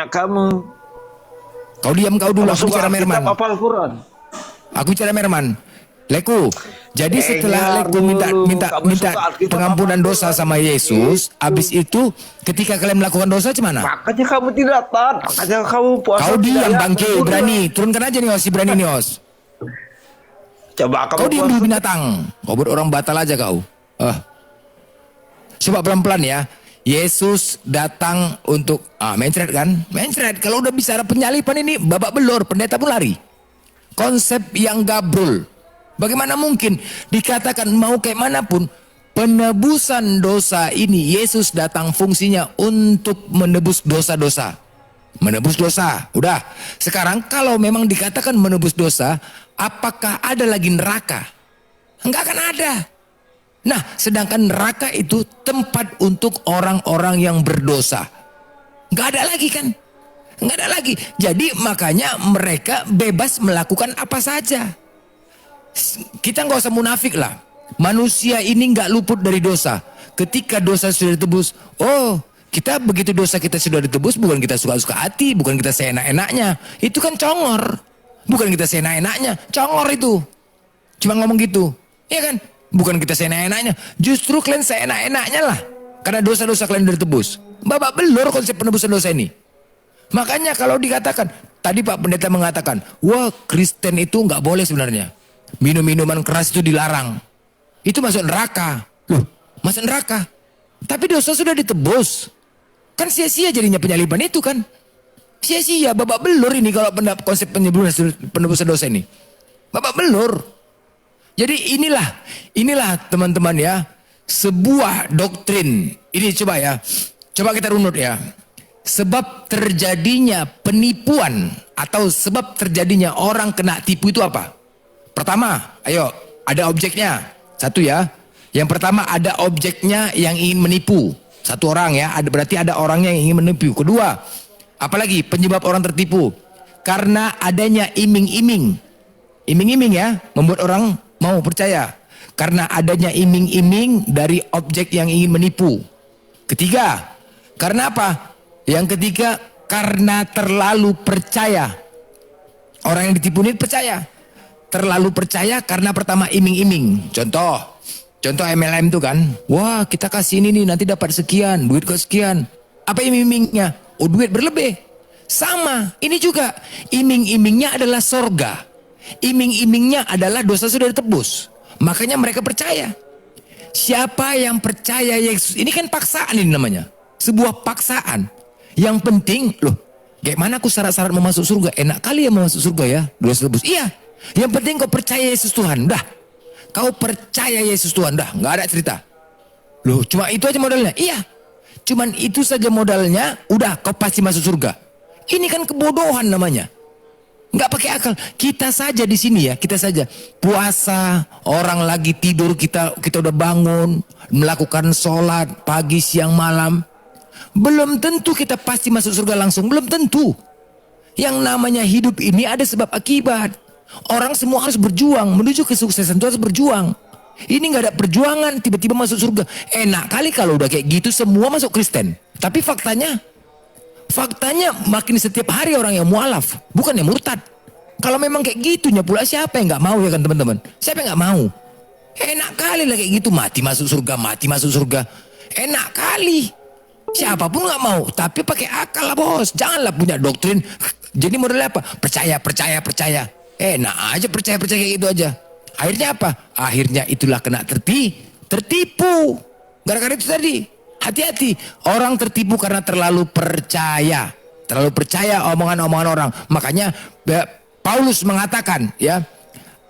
kamu. Kau diam kau dulu, aku Masuk bicara Alkitab Merman. apa Al-Quran? Aku bicara Merman. Leku. Jadi setelah Dengar Leku minta dulu. minta Kamu minta suka Alkitab pengampunan apa dosa Al-Quran? sama Yesus, habis itu ketika kalian melakukan dosa gimana? Makanya kamu tidak taat. Makanya kamu puasa Kau tidak diam ya, bangke, betul. berani. Turunkan aja nih Os, si berani nih Os. Coba kamu Kau diam puasa. dulu binatang. Kau buat orang batal aja kau. Coba pelan-pelan ya. Yesus datang untuk mencret kan? Mencret. Kalau udah bicara penyalipan ini babak belur, pendeta pun lari. Konsep yang gabrul. Bagaimana mungkin dikatakan mau kayak manapun penebusan dosa ini Yesus datang fungsinya untuk menebus dosa-dosa. Menebus dosa. Udah. Sekarang kalau memang dikatakan menebus dosa, apakah ada lagi neraka? Enggak akan ada. Nah, sedangkan neraka itu tempat untuk orang-orang yang berdosa. Enggak ada lagi kan? Enggak ada lagi. Jadi makanya mereka bebas melakukan apa saja. Kita nggak usah munafik lah. Manusia ini nggak luput dari dosa. Ketika dosa sudah ditebus, oh kita begitu dosa kita sudah ditebus, bukan kita suka-suka hati, bukan kita seenak-enaknya. Itu kan congor. Bukan kita seenak-enaknya, congor itu. Cuma ngomong gitu, iya kan? Bukan kita seenak-enaknya, justru kalian seenak-enaknya lah. Karena dosa-dosa kalian sudah ditebus. Babak belur konsep penebusan dosa ini. Makanya kalau dikatakan, tadi Pak Pendeta mengatakan, wah Kristen itu nggak boleh sebenarnya. Minum-minuman keras itu dilarang. Itu masuk neraka. Loh, masuk neraka. Tapi dosa sudah ditebus. Kan sia-sia jadinya penyaliban itu kan. Sia-sia, babak belur ini kalau konsep penebusan dosa ini. Babak belur. Jadi inilah teman-teman ya, sebuah doktrin. Ini coba ya, coba kita runut ya. Sebab terjadinya penipuan atau sebab terjadinya orang kena tipu itu apa? Pertama, ayo ada objeknya. Satu ya. Yang pertama ada objeknya yang ingin menipu. Satu orang ya, berarti ada orangnya yang ingin menipu. Kedua, apalagi penyebab orang tertipu? Karena adanya iming-iming. Iming-iming ya, membuat orang mau percaya. Karena adanya iming-iming dari objek yang ingin menipu. Ketiga, karena apa? Yang ketiga, karena terlalu percaya. Orang yang ditipu ini percaya. Terlalu percaya karena pertama iming-iming. Contoh MLM itu kan. Wah kita kasih ini nih nanti dapat sekian. Duit ke sekian. Apa iming-imingnya? Oh duit berlebih. Sama. Ini juga. Iming-imingnya adalah sorga. Iming-imingnya adalah dosa sudah ditebus. Makanya mereka percaya. Siapa yang percaya Yesus? Ini kan paksaan ini namanya. Sebuah paksaan. Yang penting, loh, gimana aku syarat-syarat mau masuk surga? Enak kali ya mau masuk surga ya, dosa tebus. Iya, yang penting kau percaya Yesus Tuhan, dah. Kau percaya Yesus Tuhan, dah. Nggak ada cerita. Loh, cuma itu aja modalnya? Iya, cuman itu saja modalnya, udah kau pasti masuk surga. Ini kan kebodohan namanya. Nggak pakai akal. Kita saja di sini ya, kita saja puasa, orang lagi tidur kita udah bangun, melakukan sholat pagi, siang, malam. Belum tentu kita pasti masuk surga langsung, belum tentu. Yang namanya hidup ini ada sebab akibat. Orang semua harus berjuang, menuju kesuksesan itu harus berjuang. Ini nggak ada perjuangan, tiba-tiba masuk surga. Enak kali kalau udah kayak gitu semua masuk Kristen. Tapi faktanya makin setiap hari orang yang mualaf, bukan yang murtad. Kalau memang kayak gitunya pula siapa yang nggak mau ya kan teman-teman? Siapa yang nggak mau? Enak kali lah kayak gitu, mati masuk surga. Enak kali. Siapapun nggak mau, tapi pakai akal lah bos. Janganlah punya doktrin. Jadi modelnya apa? Percaya. Enak aja percaya kayak gitu aja. Akhirnya apa? Akhirnya itulah kena tertipu. Gara-gara itu tadi. Hati-hati. Orang tertipu karena terlalu percaya. Terlalu percaya omongan-omongan orang. Makanya Paulus mengatakan ya,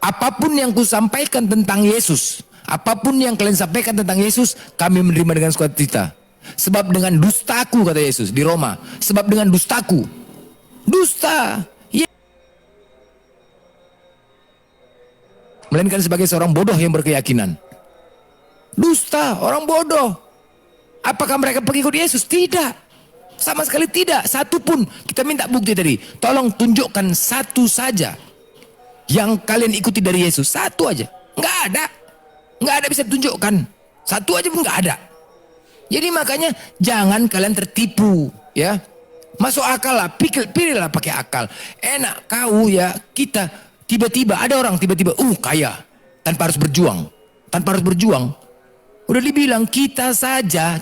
apapun yang kusampaikan tentang Yesus, apapun yang kalian sampaikan tentang Yesus, kami menerima dengan sukacita. Sebab dengan dustaku, kata Yesus di Roma. Sebab dengan dustaku. Dusta. Ya. Melainkan sebagai seorang bodoh yang berkeyakinan. Dusta, orang bodoh. Apakah mereka pengikut Yesus? Tidak. Sama sekali tidak. Satu pun. Kita minta bukti tadi. Tolong tunjukkan satu saja yang kalian ikuti dari Yesus. Satu aja. Nggak ada. Nggak ada bisa tunjukkan. Satu aja pun nggak ada. Jadi makanya jangan kalian tertipu, ya. Masuk akal lah, pilihlah pakai akal. Enak kau ya, kita tiba-tiba ada orang tiba-tiba kaya tanpa harus berjuang. Tanpa harus berjuang. Udah dibilang kita saja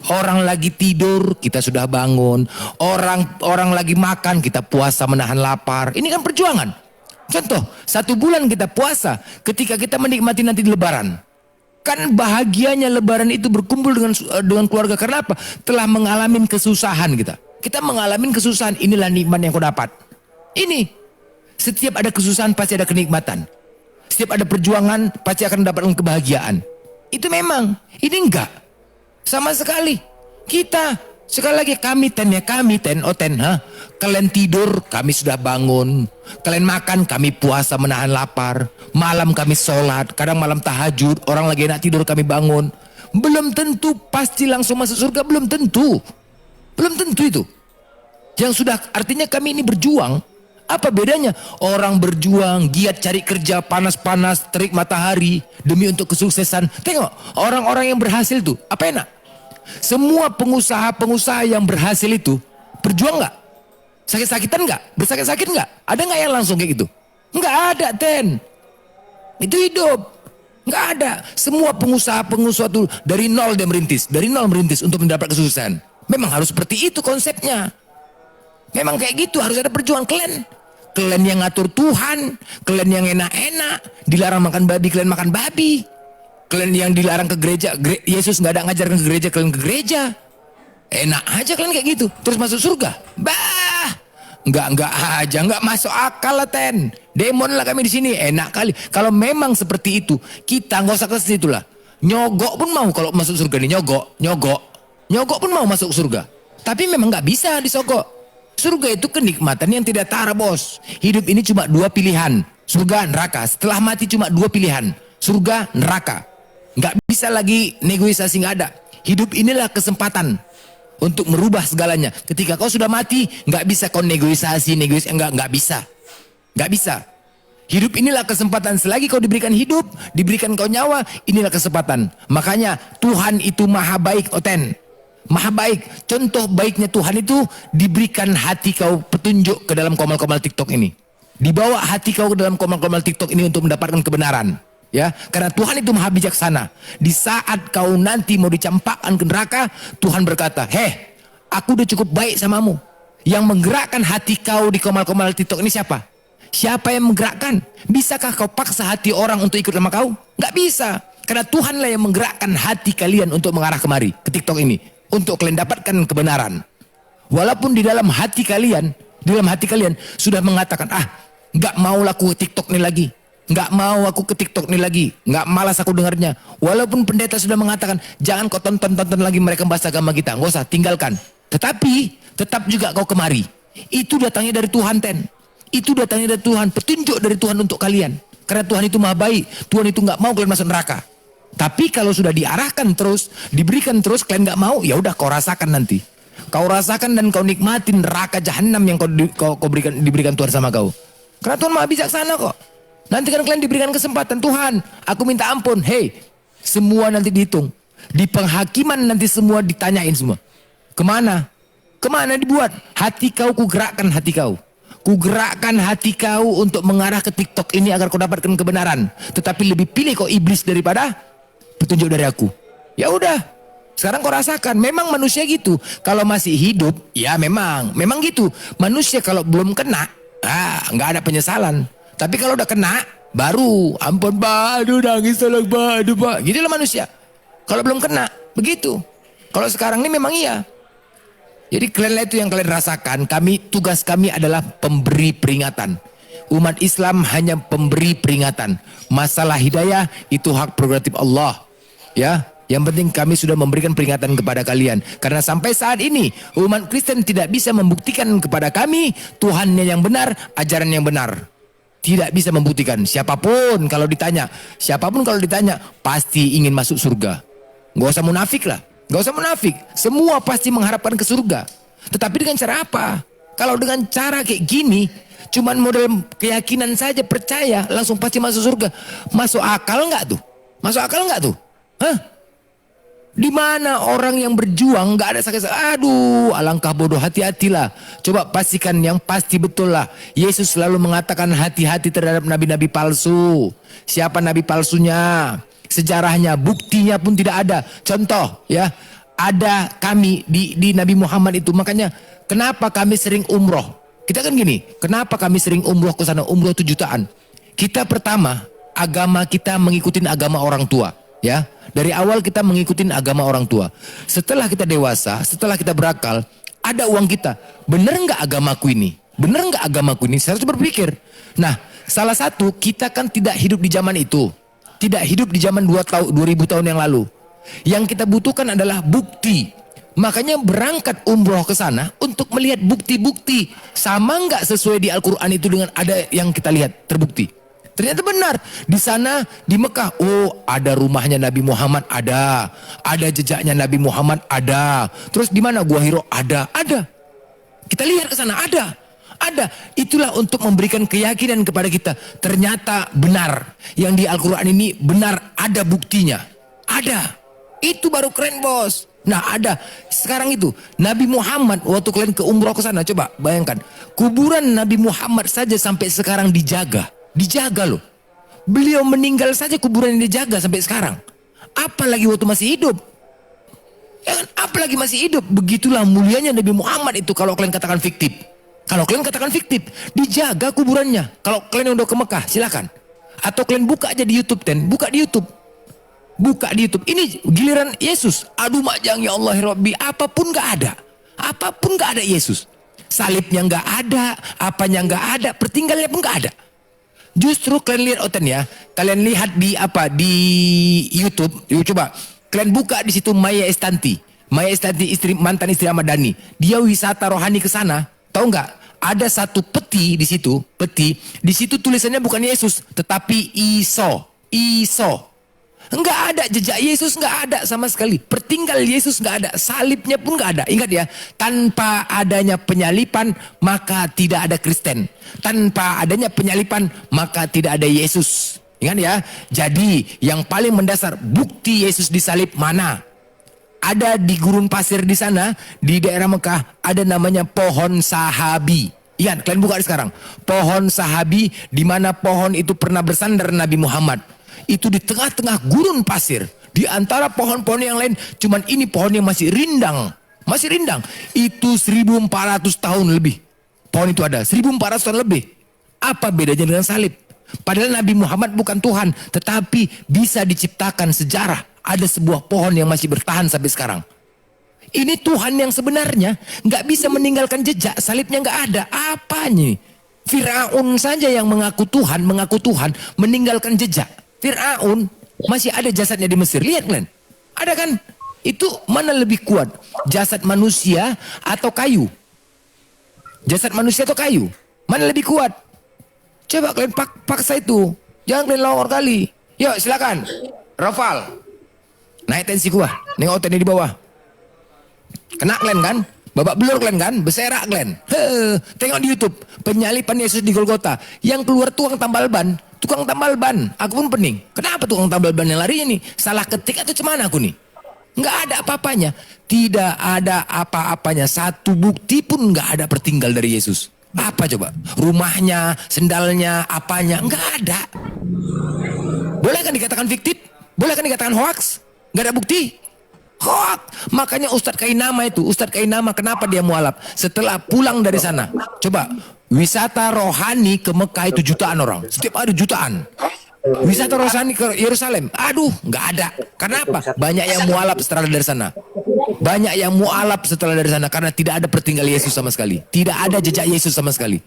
orang lagi tidur kita sudah bangun, orang lagi makan kita puasa menahan lapar. Ini kan perjuangan. Contoh, 1 bulan kita puasa ketika kita menikmati nanti di Lebaran. Kan bahagianya Lebaran itu berkumpul dengan keluarga karena apa? Telah mengalami kesusahan kita. Kita mengalami kesusahan, inilah nikmat yang kau dapat. Ini setiap ada kesusahan pasti ada kenikmatan. Setiap ada perjuangan pasti akan mendapatkan kebahagiaan. Itu memang, ini enggak. Sama sekali. Kita, sekali lagi kami ten, kalian tidur, kami sudah bangun. Kalian makan, kami puasa menahan lapar. Malam kami sholat, kadang malam tahajud. Orang lagi enak tidur, kami bangun. Belum tentu pasti langsung masuk surga, belum tentu. Belum tentu itu. Yang sudah, artinya kami ini berjuang. Apa bedanya? Orang berjuang, giat cari kerja, panas-panas, terik matahari, demi untuk kesuksesan. Tengok, orang-orang yang berhasil tuh, apa enak? Semua pengusaha-pengusaha yang berhasil itu, berjuang gak? Sakit-sakitan gak? Bersakit-sakit gak? Ada gak yang langsung kayak gitu? Nggak ada, Itu hidup. Nggak ada. Semua pengusaha-pengusaha tuh dari nol dia merintis. Dari nol merintis untuk mendapat kesuksesan. Memang harus seperti itu konsepnya. Memang kayak gitu, harus ada perjuangan. Kalian yang ngatur Tuhan, kalian yang enak-enak, dilarang makan babi, kalian makan babi. Kalian yang dilarang ke gereja, Yesus nggak ada ngajarkan ke gereja, kalian ke gereja. Enak aja kalian kayak gitu, terus masuk surga. Nggak masuk akal lah Demon lah kami di sini, enak kali. Kalau memang seperti itu, kita nggak usah ke situ lah. Nyogok pun mau kalau masuk surga nih, nyogok pun mau masuk surga. Tapi memang nggak bisa disogok. Surga itu kenikmatan yang tidak tara, bos. Hidup ini cuma 2 pilihan. Surga, neraka. Setelah mati cuma 2 pilihan. Surga, neraka. Nggak bisa lagi negosiasi, nggak ada. Hidup inilah kesempatan untuk merubah segalanya. Ketika kau sudah mati, nggak bisa kau negosiasi, nggak bisa. Nggak bisa. Hidup inilah kesempatan. Selagi kau diberikan hidup, diberikan kau nyawa, inilah kesempatan. Makanya Tuhan itu maha baik, maha baik. Contoh baiknya Tuhan itu diberikan hati kau petunjuk ke dalam komal-komal TikTok ini. Dibawa hati kau ke dalam komal-komal TikTok ini untuk mendapatkan kebenaran. Ya, karena Tuhan itu maha bijaksana. Di saat kau nanti mau dicampakkan ke neraka, Tuhan berkata, aku udah cukup baik samamu. Yang menggerakkan hati kau di komal-komal TikTok ini siapa? Siapa yang menggerakkan? Bisakah kau paksa hati orang untuk ikut sama kau? Nggak bisa. Karena Tuhanlah yang menggerakkan hati kalian untuk mengarah kemari, ke TikTok ini. Untuk kalian dapatkan kebenaran. Walaupun di dalam hati kalian sudah mengatakan, nggak mau aku ke TikTok ini lagi. Nggak mau aku ke TikTok ini lagi. Nggak, malas aku dengarnya. Walaupun pendeta sudah mengatakan, jangan kau tonton lagi mereka bahas agama kita. Nggak usah, tinggalkan. Tetapi, tetap juga kau kemari. Itu datangnya dari Tuhan, Itu datangnya dari Tuhan. Petunjuk dari Tuhan untuk kalian. Karena Tuhan itu maha baik. Tuhan itu nggak mau kalian masuk neraka. Tapi kalau sudah diarahkan terus, diberikan terus, kalian nggak mau, ya udah kau rasakan nanti. Kau rasakan dan kau nikmatin neraka jahanam yang kau diberikan Tuhan sama kau. Karena Tuhan maha bijaksana kok. Nanti kan kalian diberikan kesempatan, Tuhan, aku minta ampun. Semua nanti dihitung. Di penghakiman nanti semua ditanyain semua. Kemana? Kemana dibuat? Hati kau, kugerakkan hati kau. Kugerakkan hati kau untuk mengarah ke TikTok ini agar kau dapatkan kebenaran. Tetapi lebih pilih kau iblis daripada petunjuk dari aku. Ya udah. Sekarang kau rasakan. Memang manusia gitu. Kalau masih hidup, ya memang gitu. Manusia kalau belum kena, nggak ada penyesalan. Tapi kalau udah kena, baru ampun pak, aduh nangis tolong pak, aduh pak. Gitulah manusia. Kalau belum kena, begitu. Kalau sekarang ini memang iya. Jadi kalian itu yang kalian rasakan. Tugas kami adalah pemberi peringatan. Umat Islam hanya pemberi peringatan. Masalah hidayah itu hak prerogatif Allah. Ya, yang penting kami sudah memberikan peringatan kepada kalian. Karena sampai saat ini umat Kristen tidak bisa membuktikan kepada kami Tuhannya yang benar, ajaran yang benar. Tidak bisa membuktikan. Siapapun kalau ditanya pasti ingin masuk surga. Gak usah munafik lah. Gak usah munafik. Semua pasti mengharapkan ke surga. Tetapi dengan cara apa? Kalau dengan cara kayak gini, cuman model keyakinan saja percaya, langsung pasti masuk surga. Masuk akal nggak tuh? Masuk akal nggak tuh? Di mana orang yang berjuang nggak ada sakit? Aduh, alangkah bodoh, hati-hatilah. Coba pastikan yang pasti betul lah. Yesus selalu mengatakan hati-hati terhadap nabi-nabi palsu. Siapa nabi palsunya? Sejarahnya, buktinya pun tidak ada. Contoh ya, ada kami di Nabi Muhammad itu. Makanya kenapa kami sering umroh? Kita kan gini, kenapa kami sering umroh ke sana? Umroh 7 jutaan. Kita pertama, agama kita mengikuti agama orang tua. Ya, dari awal kita mengikuti agama orang tua. Setelah kita dewasa, setelah kita berakal, ada uang kita. Bener nggak agamaku ini? Bener nggak agamaku ini? Saya harus berpikir. Nah, salah satu kita kan tidak hidup di zaman itu, tidak hidup di zaman 2000 tahun yang lalu. Yang kita butuhkan adalah bukti. Makanya berangkat umroh ke sana untuk melihat bukti-bukti. Sama nggak sesuai di Al-Quran itu dengan ada yang kita lihat terbukti. Ternyata benar, di sana di Mekah, oh ada rumahnya Nabi Muhammad, ada jejaknya Nabi Muhammad, ada. Terus di mana Gua Hiro, ada. Kita lihat ke sana, ada. Itulah untuk memberikan keyakinan kepada kita. Ternyata benar, yang di Al-Quran ini benar, ada buktinya, ada. Itu baru keren bos. Nah ada, sekarang itu Nabi Muhammad waktu kalian ke umroh ke sana, coba bayangkan, kuburan Nabi Muhammad saja sampai sekarang dijaga loh. Beliau meninggal saja kuburan yang dijaga sampai sekarang. Apalagi waktu masih hidup. Ya kan? Apalagi masih hidup. Begitulah mulianya Nabi Muhammad itu kalau kalian katakan fiktif. Kalau kalian katakan fiktif, dijaga kuburannya. Kalau kalian udah ke Mekah, silakan. Atau kalian buka aja di YouTube, buka di YouTube. Ini giliran Yesus. Aduh majang ya Allah Rabbi, apapun gak ada. Apapun gak ada Yesus. Salibnya gak ada, apanya gak ada, pertinggalnya pun gak ada. Justru kalian lihat Oten ya, kalian lihat di YouTube, coba kalian buka di situ Maya Estianty, mantan istri Ahmad Dhani, dia wisata rohani ke sana, tahu nggak? Ada satu peti di situ tulisannya bukan Yesus, tetapi Iso. Enggak ada jejak Yesus, enggak ada sama sekali. Pertinggal Yesus enggak ada, salibnya pun enggak ada. Ingat ya, tanpa adanya penyalipan maka tidak ada Kristen. Tanpa adanya penyalipan maka tidak ada Yesus. Ingat ya. Jadi yang paling mendasar bukti Yesus disalib mana? Ada di gurun pasir di sana, di daerah Mekah, ada namanya pohon sahabi. Ingat, kalian buka sekarang. Pohon sahabi, di mana pohon itu pernah bersandar Nabi Muhammad. Itu di tengah-tengah gurun pasir. Di antara pohon-pohon yang lain, cuman ini pohon yang masih rindang. Itu 1400 tahun lebih. Pohon itu ada, 1400 tahun lebih. Apa bedanya dengan salib? Padahal Nabi Muhammad bukan Tuhan, tetapi bisa diciptakan sejarah. Ada sebuah pohon yang masih bertahan sampai sekarang. Ini Tuhan yang sebenarnya nggak bisa meninggalkan jejak, salibnya nggak ada. Apanya? Firaun saja yang mengaku Tuhan, meninggalkan jejak. Firaun masih ada jasadnya di Mesir. Lihat kalian, ada kan? Itu mana lebih kuat? Jasad manusia atau kayu? Jasad manusia atau kayu? Mana lebih kuat? Coba kalian paksa itu. Jangan kalian lawar kali. Yuk silakan. Rafal. Naik tensi gua. Nengok tadi di bawah. Kena kalian kan? Babak belur kalian kan? Berserak kalian. Tengok di YouTube. Penyalipan Yesus di Golgota. Yang keluar tukang tambal ban. Aku pun pening. Kenapa tukang tambal ban yang larinya nih? Salah ketik atau cemana aku nih? Nggak ada apa-apanya. Tidak ada apa-apanya. Satu bukti pun nggak ada pertinggal dari Yesus. Apa coba? Rumahnya, sendalnya, apanya? Nggak ada. Boleh kan dikatakan fiktif? Boleh kan dikatakan hoax? Nggak ada bukti? Hoax. Makanya Ustadz Kainama kenapa dia mualaf? Setelah pulang dari sana. Coba. Wisata rohani ke Mekah itu jutaan orang. Setiap hari jutaan. Wisata rohani ke Yerusalem. Aduh, nggak ada. Kenapa? Banyak yang mualaf setelah dari sana. Karena tidak ada pertinggal Yesus sama sekali. Tidak ada jejak Yesus sama sekali.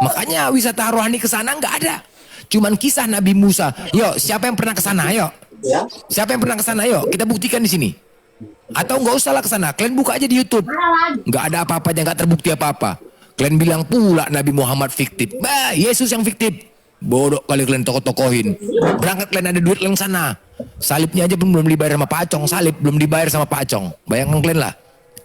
Makanya wisata rohani ke sana nggak ada. Cuman kisah Nabi Musa. Yuk, siapa yang pernah ke sana? Ayo. Siapa yang pernah ke sana? Yuk, kita buktikan di sini. Atau nggak usah lah ke sana. Kalian buka aja di YouTube. Nggak ada apa-apanya, nggak terbukti apa-apa. Kalian bilang pula Nabi Muhammad fiktif. Bah, Yesus yang fiktif. Bodoh kali kalian tokoh-tokohin. Berangkat kalian ada duit kalian sana. Salibnya aja pun belum dibayar sama Pak Acong. Salib belum dibayar sama Pak Acong. Bayangkan kalian lah.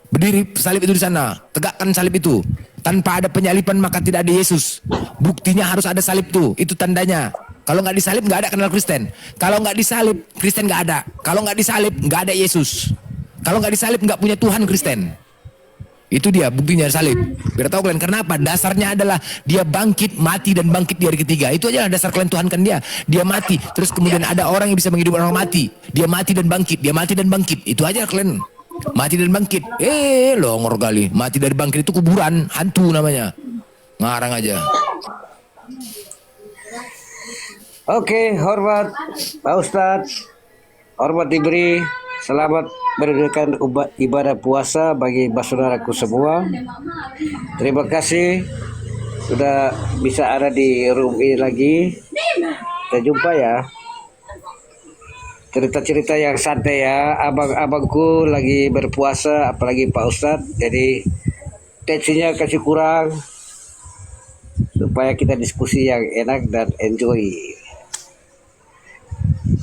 Berdiri salib itu di sana. Tegakkan salib itu. Tanpa ada penyalipan maka tidak ada Yesus. Buktinya harus ada salib tuh. Itu tandanya. Kalau nggak disalib nggak ada kenal Kristen. Kalau nggak disalib Kristen nggak ada. Kalau nggak disalib nggak ada Yesus. Kalau nggak disalib nggak punya Tuhan Kristen. Itu dia buktinya salib. Biar tahu kalian kenapa? Dasarnya adalah dia bangkit, mati dan bangkit di hari ketiga. Itu aja dasar kalian Tuhan kan dia. Dia mati. Terus kemudian ada orang yang bisa menghidupkan orang mati. Dia mati dan bangkit. Dia mati dan bangkit. Itu aja kalian. Mati dan bangkit. Longor kali. Mati dan bangkit itu kuburan, hantu namanya. Ngarang aja. Oke, hormat Pak Ustadz, hormat diberi, selamat berdirikan ibadah puasa bagi saudaraku semua. Terima kasih sudah bisa ada di room ini lagi. Kita jumpa ya. Cerita-cerita yang santai ya. Abang-abangku lagi berpuasa, apalagi Pak Ustadz. Jadi tensinya kasih kurang supaya kita diskusi yang enak dan enjoy.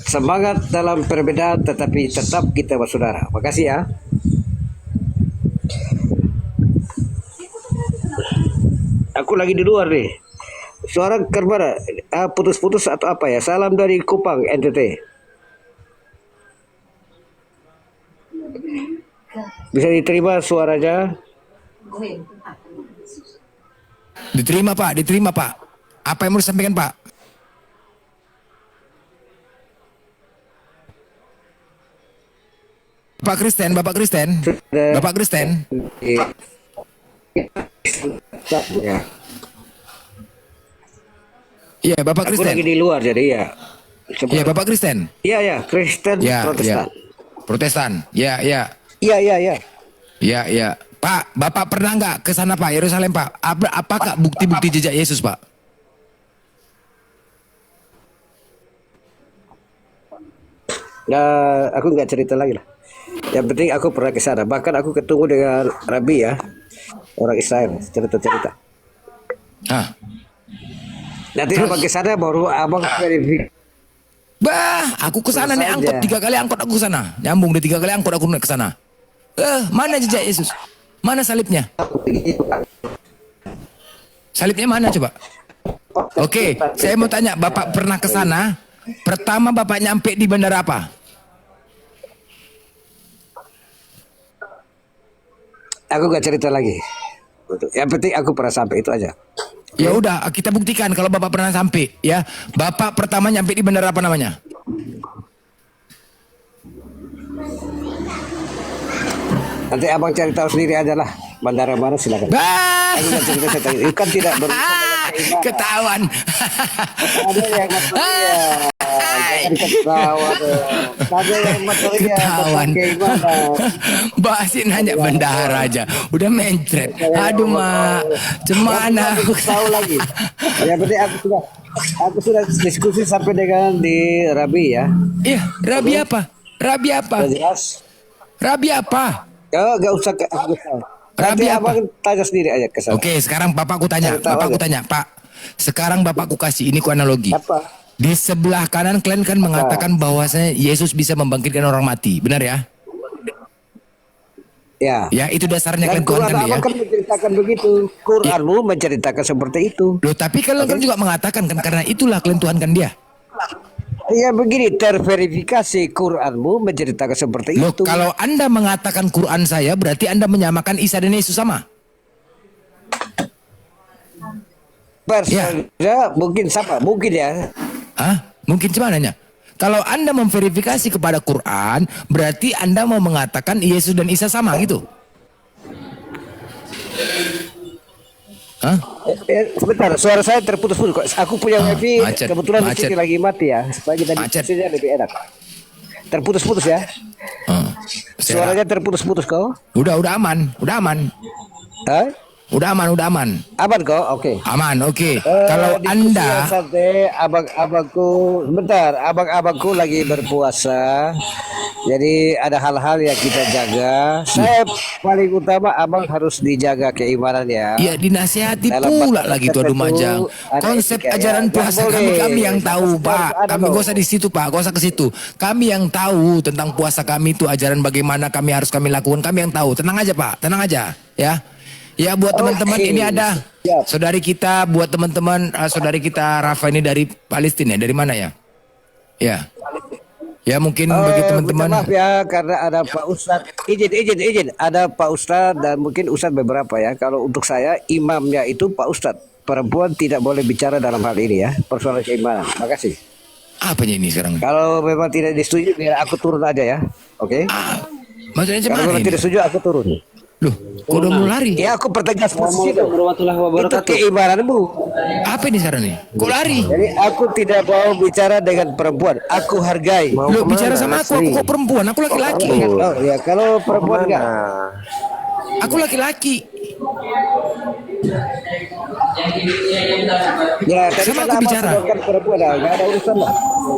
Semangat dalam perbedaan tetapi tetap kita bersaudara. Makasih ya. Aku lagi di luar nih. Suara kemana? Putus-putus atau apa ya? Salam dari Kupang, NTT. Bisa diterima suaranya? Diterima Pak, diterima Pak. Apa yang mau disampaikan Pak? Bapak Kristen, Bapak Kristen, Bapak Kristen. Ya. Iya, Bapak Aku Kristen. lagi di luar jadi ya. Iya, Bapak Kristen. Iya ya, Kristen Ya, Protestan. ya. Protestan. Ya, ya. Iya iya iya. Ya, ya. Pak, Bapak pernah nggak ke sana Pak, Yerusalem Pak? Apakah bukti-bukti jejak Yesus Pak? Nah, aku nggak cerita lagi lah. Yang penting aku pernah ke sana. Bahkan aku ketemu dengan Rabi ya, orang Israel. Cerita-cerita. Ah. Nanti abang ke sana baru abang verifikasi. Bah, aku ke sana naik angkot 3 kali angkot aku ke sana. Nyambung di 3 kali angkot aku naik ke sana. Mana jejak Yesus? Mana salibnya? Salibnya mana coba? Oke, saya mau tanya, Bapak pernah ke sana? Pertama Bapak nyampe di bandara apa? Aku nggak cerita lagi. Yang penting aku pernah sampai itu aja. Ya udah, kita buktikan kalau Bapak pernah sampai ya. Bapak pertama nyampe di bandara apa namanya? Nanti abang cari tahu sendiri aja lah. Bandara mana silakan. Bah! Aku nggak cerita cerita. Itu kan tidak Ketahuan. Ada yang materinya. Jangan ketawa dong. Ada yang materinya. Ketahuan. Bagaimana? Bahasin hanya bendahara aja. Udah mencret. Aduh mak. Cemana? Aku tahu lagi. Yang penting aku sudah diskusi sampai dengan di Rabi ya. Iya, Rabi apa? Rabi apa? Sudah jelas. Rabi apa? Ya nggak usah aku tahu. Nanti Rabi apa? abang tanya sendiri aja ke sana. Oke, sekarang bapakku tanya. Cari tahu Bapakku aja. tanya, Pak. Sekarang bapakku kasih ini ku analogi. Apa? Di sebelah kanan kalian kan mengatakan bahwasanya Yesus bisa membangkitkan orang mati, benar ya? Ya. Ya, itu dasarnya Dan kalian Tuhan Quran kan ya. abang kan menceritakan begitu. Quranmu menceritakan seperti itu. Loh, tapi kalian kan juga mengatakan kan karena itulah kalian Tuhan kan dia. Ya begini, terverifikasi Quranmu menceritakan seperti Loh, itu. kalau Anda mengatakan Quran saya berarti Anda menyamakan Isa dan Yesus sama. Ya, mungkin sama, mungkin ya. Hah? Mungkin sebenarnya. Kalau Anda memverifikasi kepada Quran, berarti Anda mau mengatakan Yesus dan Isa sama gitu. Hah? Sebentar, suara saya terputus-putus kok. Aku punya wifi, macet, kebetulan di macet. sini lagi mati ya. Supaya kita Macet. diskusinya lebih enak. Terputus-putus ya. Suaranya terputus-putus kau. Udah aman, udah aman. Hah? Udah aman. Aman kau? Oke. Aman, oke. Kalau Diskusi yang Anda santai, abang-abangku, sebentar, abang-abangku lagi berpuasa. Jadi ada hal-hal yang kita jaga. Saya paling utama abang harus dijaga keimanannya. ya dinasihati Dalam pula masyarakat lagi tuh Adu tertentu, Majang. ada Konsep etika ya. ajaran Nggak puasa boleh. kami yang tahu, Harus Pak. ada Kami loh. gak usah di situ, Pak. Gak usah ke situ. Kami yang tahu tentang puasa kami itu ajaran bagaimana kami harus kami lakukan. Kami yang tahu. Tenang aja, Pak. Tenang aja, ya. Ya buat teman-teman Oke. ini ada Siap. saudari kita, buat teman-teman saudari kita Rafa ini dari Palestina, dari mana ya? Ya. Ya mungkin bagi Minta teman-teman. maaf ya karena ada Pak Ustadz. Izin. Ada Pak Ustadz dan mungkin Ustadz beberapa ya. Kalau untuk saya imamnya itu Pak Ustadz. Perempuan tidak boleh bicara dalam hal ini ya. Persoalan keimanan. Makasih. Apanya ini sekarang? Kalau memang tidak disetujui, biar aku turun aja ya. Oke. Maksudnya Kalau gimana memang ini? tidak setuju, aku turun. Loh, kok udah mau lari? Ya aku pertegas posisi itu. warahmatullahi Itu wabarakatuh. keimananmu. Apa ini sekarang nih? Kok lari? Jadi aku tidak mau bicara dengan perempuan. Aku hargai. Lo bicara sama aku kok perempuan, aku laki-laki. Oh ya kalau perempuan enggak. Aku laki-laki. Ya tadi Sama kan aku Abang bicara. sebutkan perempuan lah. Enggak ada urusan lah.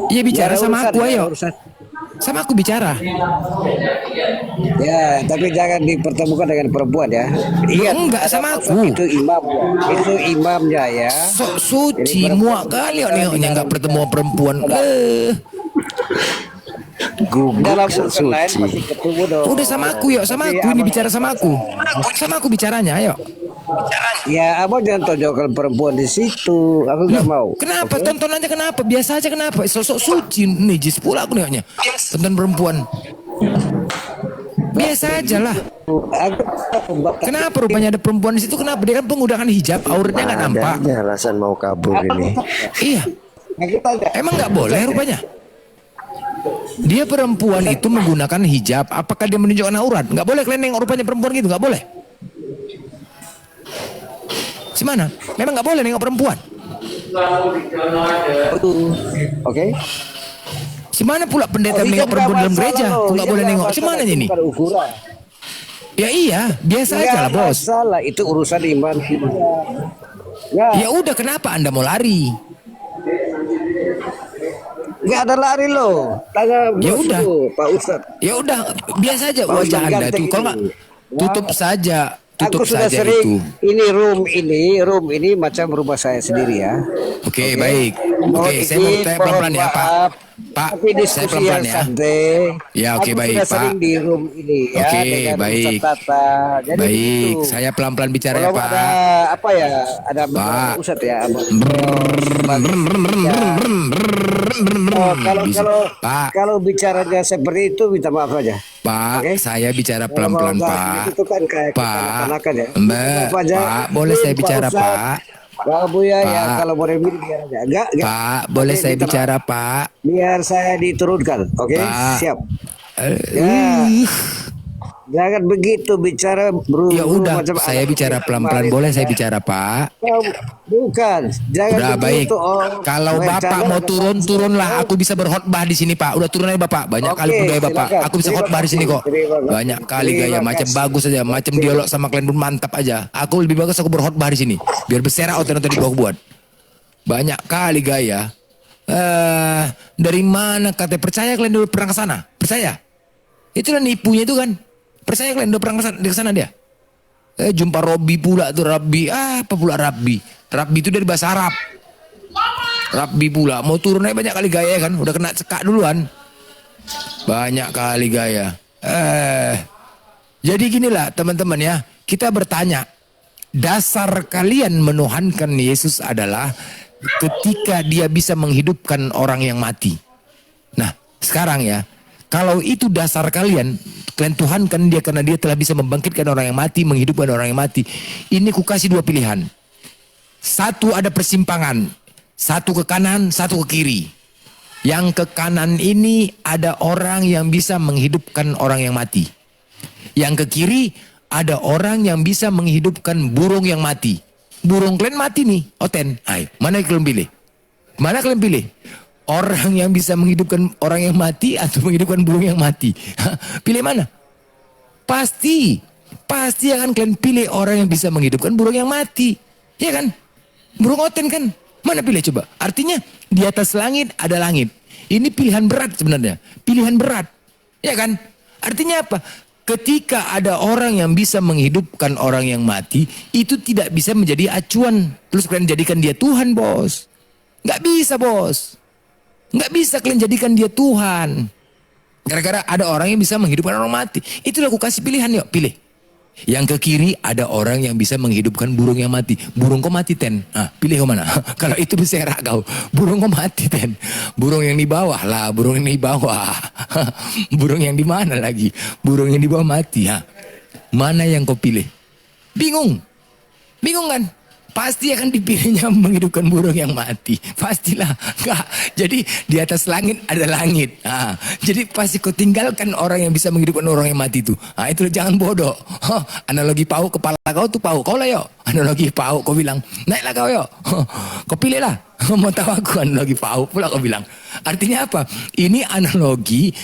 Iya bicara Nggak ada sama urusan, aku nggak ada ayo. urusan. Sama aku bicara. Ya, tapi jangan dipertemukan dengan perempuan ya. Ingat, enggak, ada sama Ustadz aku. Itu imamnya. Itu imamnya ya. Sok suci Jadi muak kali nengoknya nggak bertemu perempuan. Dalam urusan lain masih ketemu dong. Udah sama aku yuk, sama Tapi aku ini abang- bicara sama aku. Sama aku bicaranya ayo. Ya, abang jangan tonjolkan perempuan di situ. Aku nggak mau. Kenapa? Tonton aja kenapa? Biasa aja kenapa? Sosok suci nejis pula aku nengoknya. Tonton perempuan. Biasa aja lah. Kenapa rupanya ada perempuan di situ? Kenapa? Dia kan menggunakan hijab, auratnya nggak nampak. Ada alasan mau kabur ini. Iya. Emang nggak boleh rupanya? Dia perempuan itu menggunakan hijab. Apakah dia menunjukkan aurat? Nggak boleh kalian nengok rupanya perempuan gitu. Nggak boleh. Gimana? Memang nggak boleh nengok perempuan. Oke. Gimana pula pendeta nengok perempuan dalam gereja? Kok nggak boleh nengok? Gimana ini? Bukan ukuran. Ya iya, biasa aja lah bos. Salah, itu urusan iman kita. Ya, Ya udah kenapa Anda mau lari? nggak ada lari loh. Tanya Ya bos udah. tuh, Pak Ustadz. Ya udah biasa aja Pak wajah Ustadz Anda ganteng tuh. Kalau nggak ini. tutup saja, tutup Aku sudah saja sering itu. ini room ini macam rumah saya sendiri ya. Oke, baik. Mohon Oke, saya mau izin, tanya pelan-pelan mohon ya Pak. maaf. Pak, Tapi saya diskusi pelan-pelan yang ya. santai. Ya, oke, Aku baik, sudah Pak. sering di room ini ya Oke, dengan baik. Ustadz Tata. Jadi Baik, begitu. saya pelan-pelan bicara ya Kalau Pak. ada apa ya? Ada beberapa Pak. Ustadz ya. Oh, Bisa. Pak, kalau bicaranya seperti itu minta maaf aja. Pak, Oke. saya bicara pelan-pelan Kalau Pak. Itu kan kayak Pak, kekanak-kanakan ya. Mbak, Maaf aja. Pak, boleh saya Pak bicara Ustadz. Pak? Pak Buya ya, Pak. kalau boleh biar aja. Enggak. Pak, boleh Oke, saya minta maaf. bicara Pak? Biar saya diturunkan, oke? Pak. Siap. Eh, Ya. Jangan begitu bicara Ya udah, macam saya anak bicara kecil pelan-pelan. kemarin, Boleh ya. saya bicara Pak? Bukan, jangan Udah baik. begitu. Oh, Kalau Bapak mau turunlah. Aku bisa berkhotbah di sini Pak. Udah turun aja Bapak. Banyak Oke, kali budaya Bapak. silakan. Aku bisa Terima khotbah di sini kok. kasih. Terima kasih. Banyak kali Terima gaya macam kasih. bagus aja. Macam dialog sama kalian pun mantap aja. Aku lebih bagus aku berkhotbah di sini. Biar berserak otot-otot di bawah buat. Banyak kali gaya. Dari mana katanya? Percaya kalian dulu pernah ke sana? Percaya? Itulah nipunya itu kan. Percaya kalian udah pernah ke sana dia? Jumpa Robby pula tuh Rabbi. Apa pula Rabbi? Rabbi itu dari bahasa Arab. Rabbi pula. Mau turun aja banyak kali gaya kan. Udah kena cekak duluan. Banyak kali gaya. Jadi ginilah teman-teman ya. Kita bertanya. Dasar kalian menuhankan Yesus adalah ketika dia bisa menghidupkan orang yang mati. Nah sekarang ya. Kalau itu dasar kalian tuhankan dia karena dia telah bisa membangkitkan orang yang mati, menghidupkan orang yang mati. Ini ku kasih dua pilihan. Satu ada persimpangan. Satu ke kanan, satu ke kiri. Yang ke kanan ini ada orang yang bisa menghidupkan orang yang mati. Yang ke kiri ada orang yang bisa menghidupkan burung yang mati. Burung kalian mati nih, Oten. Hai, mana yang kalian pilih? Mana kalian pilih? Orang yang bisa menghidupkan orang yang mati atau menghidupkan burung yang mati? Pilih mana? Pasti akan kalian pilih orang yang bisa menghidupkan burung yang mati. Ya kan? Burung Oten kan? Mana pilih coba? Artinya di atas langit ada langit. Ini pilihan berat sebenarnya. Pilihan berat. Ya kan? Artinya apa? Ketika ada orang yang bisa menghidupkan orang yang mati, itu tidak bisa menjadi acuan. Terus kalian jadikan dia Tuhan, bos. Nggak bisa, bos. Nggak bisa kalian jadikan dia Tuhan. Gara-gara ada orang yang bisa menghidupkan orang mati. Itulah aku kasih pilihan, yuk pilih. Yang ke kiri ada orang yang bisa menghidupkan burung yang mati. Burung kau mati, Ten. Nah, pilih kau mana? Kalau itu berserak kau. Burung kau mati, Ten. Burung yang di bawah lah. Burung yang di bawah. Burung yang di mana lagi? Burung yang di bawah mati. Ha? Mana yang kau pilih? Bingung. Bingung kan? Pasti akan dipilihnya menghidupkan burung yang mati. Pastilah. Enggak. Jadi di atas langit ada langit. Nah, jadi pasti kau tinggalkan orang yang bisa menghidupkan orang yang mati itu. Nah, itu jangan bodoh. Analogi pauk kepala kau tuh pauk. Kau lah yo. Analogi pauk kau bilang. Naiklah kau yo. Kau pilih lah. Mau tahu aku analogi pauk pula kau bilang. Artinya apa? Ini analogi.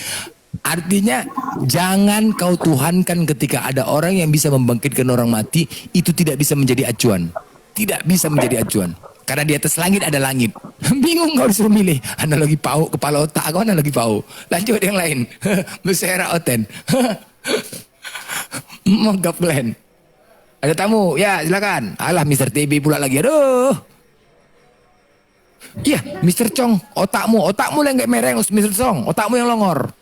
Artinya jangan kau tuhankan ketika ada orang yang bisa membangkitkan orang mati. Itu tidak bisa menjadi acuan. Tidak bisa menjadi acuan. Karena di atas langit ada langit. Bingung kau disuruh milih. Analogi pauk, kepala otak kau analogi pauk. Lanjut yang lain. Bersera oten. Mogap plan. Ada tamu? Ya silakan. Alah Mr. TB pula lagi. Aduh. Iya Mr. Chong. Otakmu yang gak mereng Mr. Chong. Otakmu yang longor.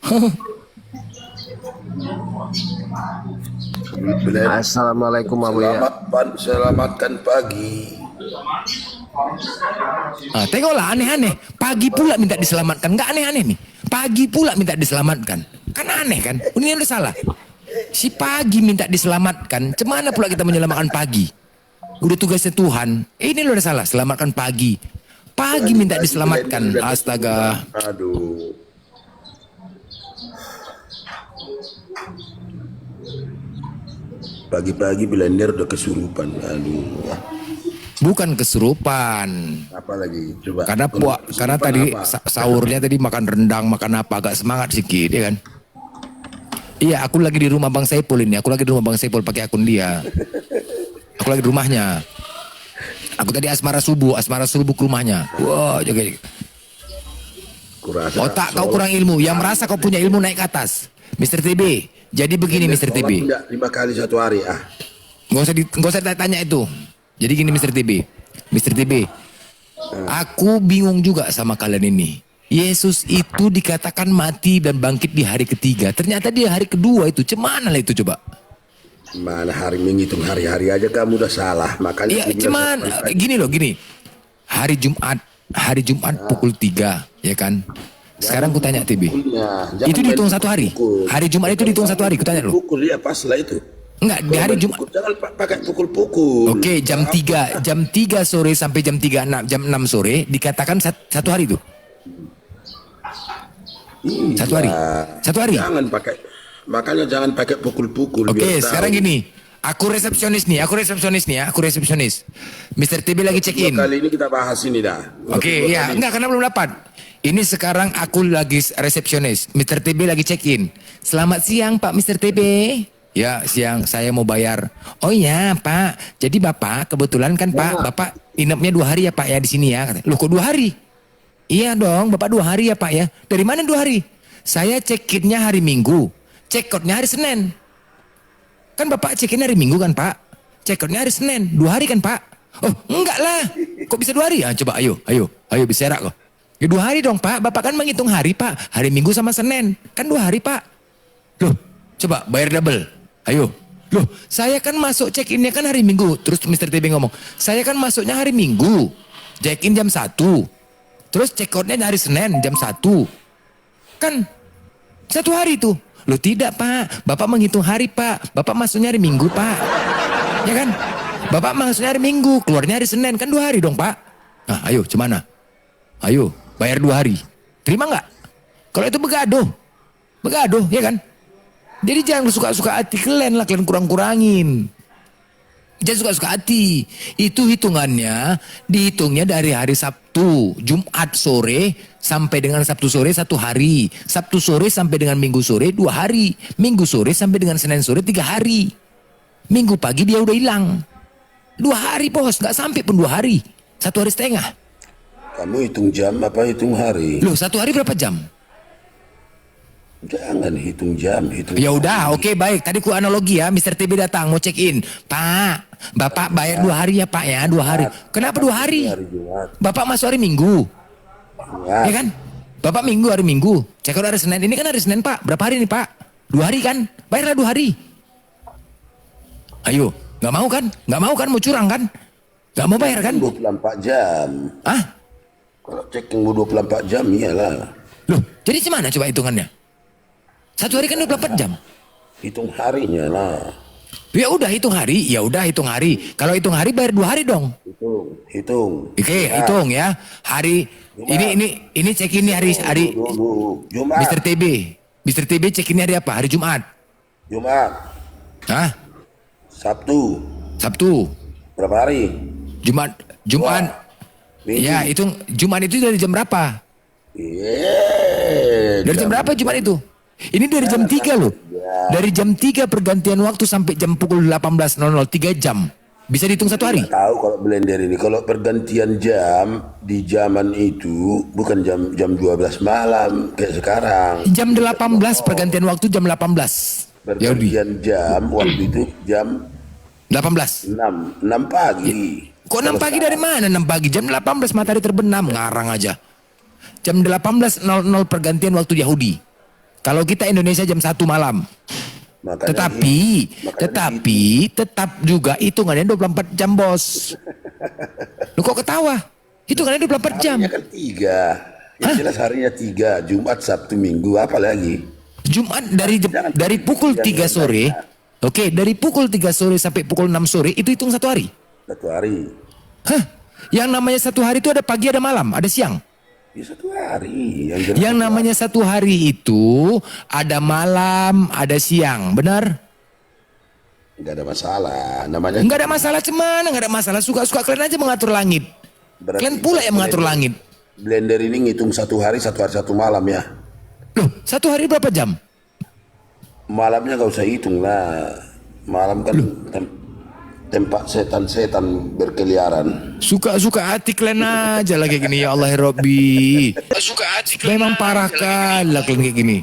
Assalamualaikum Abu ya. Selamatkan pagi. Tengoklah aneh-aneh. Pagi pula minta diselamatkan. Gak aneh-aneh nih. Pagi pula minta diselamatkan. Kan aneh kan? Ini udah salah. Si pagi minta diselamatkan. Cemana pula kita menyelamatkan pagi? Udah tugasnya Tuhan. Ini udah salah. Selamatkan pagi. Pagi minta diselamatkan. Astaga. Aduh. Pagi-pagi blender udah kesurupan. Aduh. Bukan kesurupan. Apa lagi? Coba. Karena tadi sahurnya tadi makan rendang, makan apa agak semangat sedikit ya kan. Iya, aku lagi di rumah Bang Saipul ini. Aku lagi di rumah Bang Saipul pakai akun dia. Aku lagi di rumahnya. Aku tadi asmara subuh ke rumahnya. Wah, jaga. Otak kau kurang ilmu. Yang merasa kau punya ilmu naik ke atas. Mr. TB. Jadi begini Mr. TB. Tidak 5 kali satu hari Nggak usah tanya itu. Jadi gini Mr. TB. Mr. TB. Aku bingung juga sama kalian ini. Yesus itu dikatakan mati dan bangkit di hari ketiga. Ternyata di hari kedua itu. Cemana lah itu coba? Mana hari menghitung hari-hari aja kamu udah salah. Makanya iya cuman gini loh gini. Hari Jumat pukul 3 ya kan. Sekarang ku tanya TB. Itu dihitung satu hari. Hari Jumat itu dihitung satu hari. Ku tanya lo. Pukul ya pas lah itu. Enggak di hari Jumat. Jangan pakai pukul-pukul. Oke jam 3 sore sampai jam 6 sore dikatakan satu hari itu. Satu hari. Jangan pakai. Makanya jangan pakai pukul-pukul. Oke sekarang gini. Aku resepsionis. Mr. TB lagi check in. Kali ini kita bahas ini dah. Oke, ya, enggak karena belum dapat. Ini sekarang aku lagi resepsionis. Mr. TB lagi check in. Selamat siang Pak Mr. TB. Ya siang, saya mau bayar. Oh iya Pak. Jadi Bapak kebetulan kan Pak, Bapak inapnya 2 hari ya Pak ya di sini ya. Loh kok 2 hari? Iya dong, Bapak 2 hari ya Pak ya. Dari mana 2 hari? Saya check innya hari Minggu, check outnya hari Senin. Kan Bapak check in hari Minggu kan Pak? Check outnya hari Senin, 2 hari kan Pak? Oh enggak lah, kok bisa 2 hari? Ah, coba ayo biserak kok. Ya 2 hari dong Pak, Bapak kan menghitung hari Pak. Hari Minggu sama Senin, kan 2 hari Pak. Loh, coba bayar double, ayo. Loh, saya kan masuk check innya kan hari Minggu. Terus Mr. TB ngomong, saya kan masuknya hari Minggu, check in jam 1. Terus check outnya hari Senin jam 1. Kan 1 hari tuh. Loh tidak Pak, Bapak menghitung hari Pak. Bapak masuknya hari Minggu Pak. Ya kan? Bapak masuknya hari Minggu, keluarnya hari Senin. Kan 2 hari dong Pak. Nah ayo cemana? Ayo bayar 2 hari. Terima nggak? Kalau itu begaduh ya kan? Jadi jangan suka-suka hati kalian lah, kalian kurang-kurangin. Jangan suka-suka hati. Itu hitungannya, dihitungnya dari hari Sabtu, Jumat sore sampai dengan Sabtu sore 1 hari. Sabtu sore sampai dengan Minggu sore 2 hari. Minggu sore sampai dengan Senin sore 3 hari. Minggu pagi dia udah hilang. 2 hari bos, nggak sampai pun 2 hari. 1 hari setengah. Kamu hitung jam apa hitung hari? Loh 1 hari berapa jam? Jangan hitung jam, hitung. Ya udah, oke baik. Tadi ku analogi ya, Mr. TB datang mau check in. Pak, Bapak bayar 2 hari ya Pak ya, 2 hari. Kenapa 2 hari? Bapak masuk hari Minggu. Ya kan? Bapak hari Minggu. Cek hari Senin. Ini kan hari Senin Pak. Berapa hari nih Pak? 2 hari kan? Bayarlah 2 hari. Ayo, nggak mau kan? Nggak mau kan? Mau curang kan? Nggak mau bayar kan? 24 jam. Ah, Kalau checking 24 jam iyalah. loh, jadi gimana coba hitungannya? Satu hari kan 24 jam. Hitung harinya lah. Ya udah hitung hari, ya udah hitung hari. Kalau hitung hari bayar 2 hari dong. Hitung. Oke, hitung ya. Hari ini cek ini hari Jumat. Mr. TB. Mr. TB cek ini hari apa? Hari Jumat. Jumat. Hah? Sabtu. Sabtu. Berapa hari? Jumat. Minggu. Ya, hitung Jumat itu dari jam berapa? Dari jam berapa Jumat itu? Ini dari jam 3 loh. Dari jam 3 pergantian waktu sampai jam pukul 18.00, 3 jam. Bisa dihitung satu hari? Tahu kalau blender ini, kalau pergantian jam di zaman itu bukan jam 12 malam kayak sekarang. Jam 18 pergantian waktu jam 18. Pergantian jam waktu itu jam 18. 6 pagi. Kok 6 pagi dari mana? 6 pagi jam 18 matahari terbenam, ngarang aja. Jam 18.00 pergantian waktu Yahudi. Kalau kita Indonesia jam 1 malam. Makanya Tetapi tetap juga hitungannya 24 jam, Bos. Lu kok ketawa? Hitungannya 24 jam. harinya kan 3. Yang jelas harinya 3, Jumat, Sabtu, Minggu, apa lagi? Jumat dari pukul 3 sore. Oke, dari pukul 3 sore sampai pukul 6 sore itu hitung satu hari. Satu hari. Hah? Yang namanya satu hari itu ada pagi, ada malam, ada siang. Ya satu hari. Yang namanya satu hari itu ada malam, ada siang, benar? Enggak ada masalah. Namanya Enggak ada masalah cemana, enggak ada masalah. Suka-suka kalian aja mengatur langit. Berarti Kalian pula yang mengatur langit. blender ini ngitung satu hari, satu malam ya. Loh, satu hari berapa jam? Malamnya gak usah hitung lah. Malam kan tempat setan-setan berkeliaran. Suka-suka hati kalian aja lah kayak gini, ya Allah ya Robbi. Suka hati memang parah kan lah kalian kayak gini.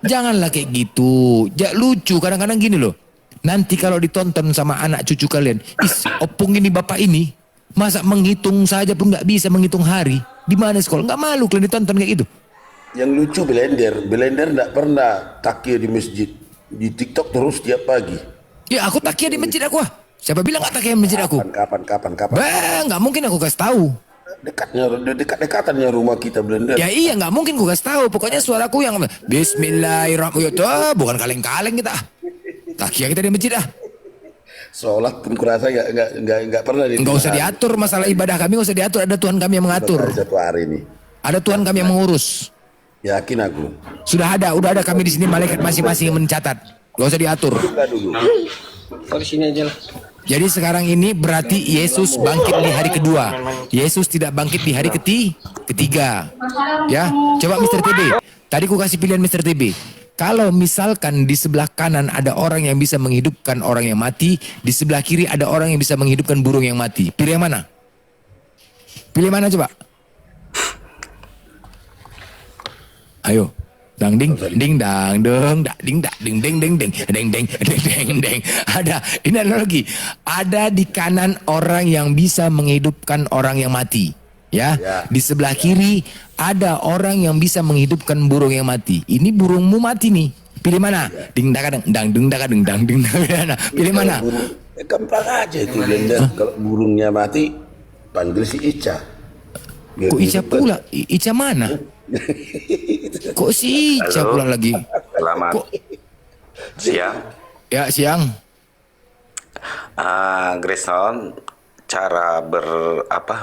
Janganlah kayak gitu. Lucu kadang-kadang gini loh. Nanti kalau ditonton sama anak cucu kalian, opung ini bapak ini, masa menghitung saja pun nggak bisa menghitung hari. Di mana sekolah? Nggak malu kalian ditonton kayak gitu. Yang lucu blender nggak pernah takir di masjid. Di TikTok terus tiap pagi. Ya aku takia di masjid aku. Siapa bilang nggak takia di masjid aku? Kapan? Bah, nggak mungkin aku kasih tahu. Dekat-dekatannya rumah kita blender. Ya iya nggak mungkin gue kasih tahu. Pokoknya suaraku yang Bismillahirrahmanirrahim. Bukan kaleng-kaleng kita. Takia kita di masjid Sholat pun kurasa nggak pernah. Nggak usah diatur masalah ibadah kami, nggak usah diatur. Ada Tuhan kami yang mengatur. Satu hari ini. Ada Tuhan kami yang mengurus. Yakin aku. Udah ada kami di sini, malaikat masing-masing yang mencatat. Gak usah diatur. Kalau di sini aja lah. Jadi sekarang ini berarti Yesus bangkit di hari kedua. Yesus tidak bangkit di hari ketiga. Ya, coba Mr. TB. Tadi ku kasih pilihan Mr. TB. Kalau misalkan di sebelah kanan ada orang yang bisa menghidupkan orang yang mati, di sebelah kiri ada orang yang bisa menghidupkan burung yang mati. Pilih yang mana? Pilih mana coba? Ayo. Dang ding ding dang deng dak ding dak ding ding ding ding ding ding ding ding ding. Ada, ini ada lagi. Ada di kanan orang yang bisa menghidupkan orang yang mati. Ya, di sebelah kiri ada orang yang bisa menghidupkan burung yang mati. Ini burungmu mati nih. Pilih mana? Ding dak dang ding dak ding dang ding. Pilih mana? Gampang aja itu blender. Kalau burungnya mati, panggil si Ica. Kok Ica pula? Ica mana? Kok si Ica pula lagi? Selamat siang. Ya, siang. Grayson, cara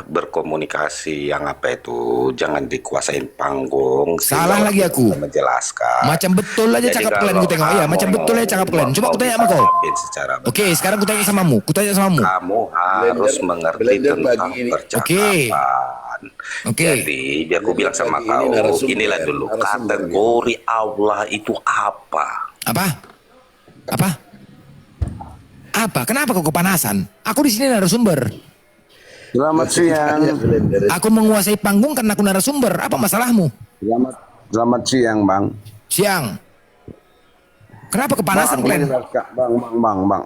berkomunikasi yang apa itu jangan dikuasain panggung. Salah lagi aku. Menjelaskan. Macam betul aja Jadi cakap kalian kalau ku tengok. Iya, macam betul aja cakap kalian. Coba ku tanya sama kau. Oke, sekarang ku tanya samamu. Kamu harus mengerti tentang percakapan. Jadi biar aku bilang sama kau, inilah dulu kategori Allah itu apa? Apa? Kenapa kau kepanasan? Aku di sini narasumber. Selamat siang. Aku menguasai panggung karena aku narasumber. Apa masalahmu? Selamat siang, Bang. Siang. Kenapa kepanasan kalian?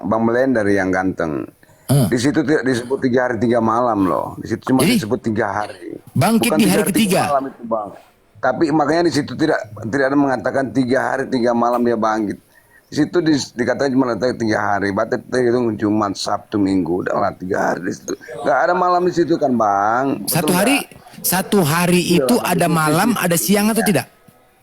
Bang Melender yang ganteng. Di situ tidak disebut 3 hari 3 malam loh. Di situ cuma disebut 3 hari. Bangkit bukan di hari 3 ketiga. Malam itu, Bang. Tapi makanya di situ tidak ada mengatakan 3 hari 3 malam dia bangkit. Di situ dikatakan cuma letak 3 hari. Berarti terhitung Jumat, Sabtu, Minggu. Udahlah 3 hari di situ. Gak ada malam di situ kan, Bang? Satu hari itu ada malam, ada siang atau tidak?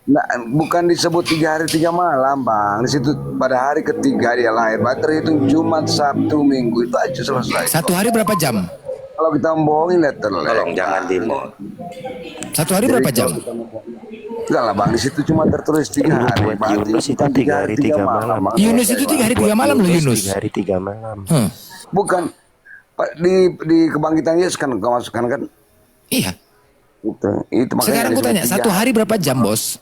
Nah, bukan disebut 3 hari 3 malam, Bang. Di situ pada hari ketiga dia lahir. Berarti terhitung Jumat, Sabtu, Minggu, itu aja selesai. Satu hari berapa jam? Kalau kita membohongin letter, Tolong jangan demo. Satu hari berapa jam? Enggak lah, Bang, di situ cuma tertulis 3 hari. Buat Yunus itu 3 hari 3 malam. Yunus itu 3 hari 3 malam loh, Yunus. 3 hari 3 malam. Bukan Pak, di kebangkitan Yesus kan kau masukkan kan? Iya. Itu makanya Sekarang aku tanya, satu hari berapa jam, Bos?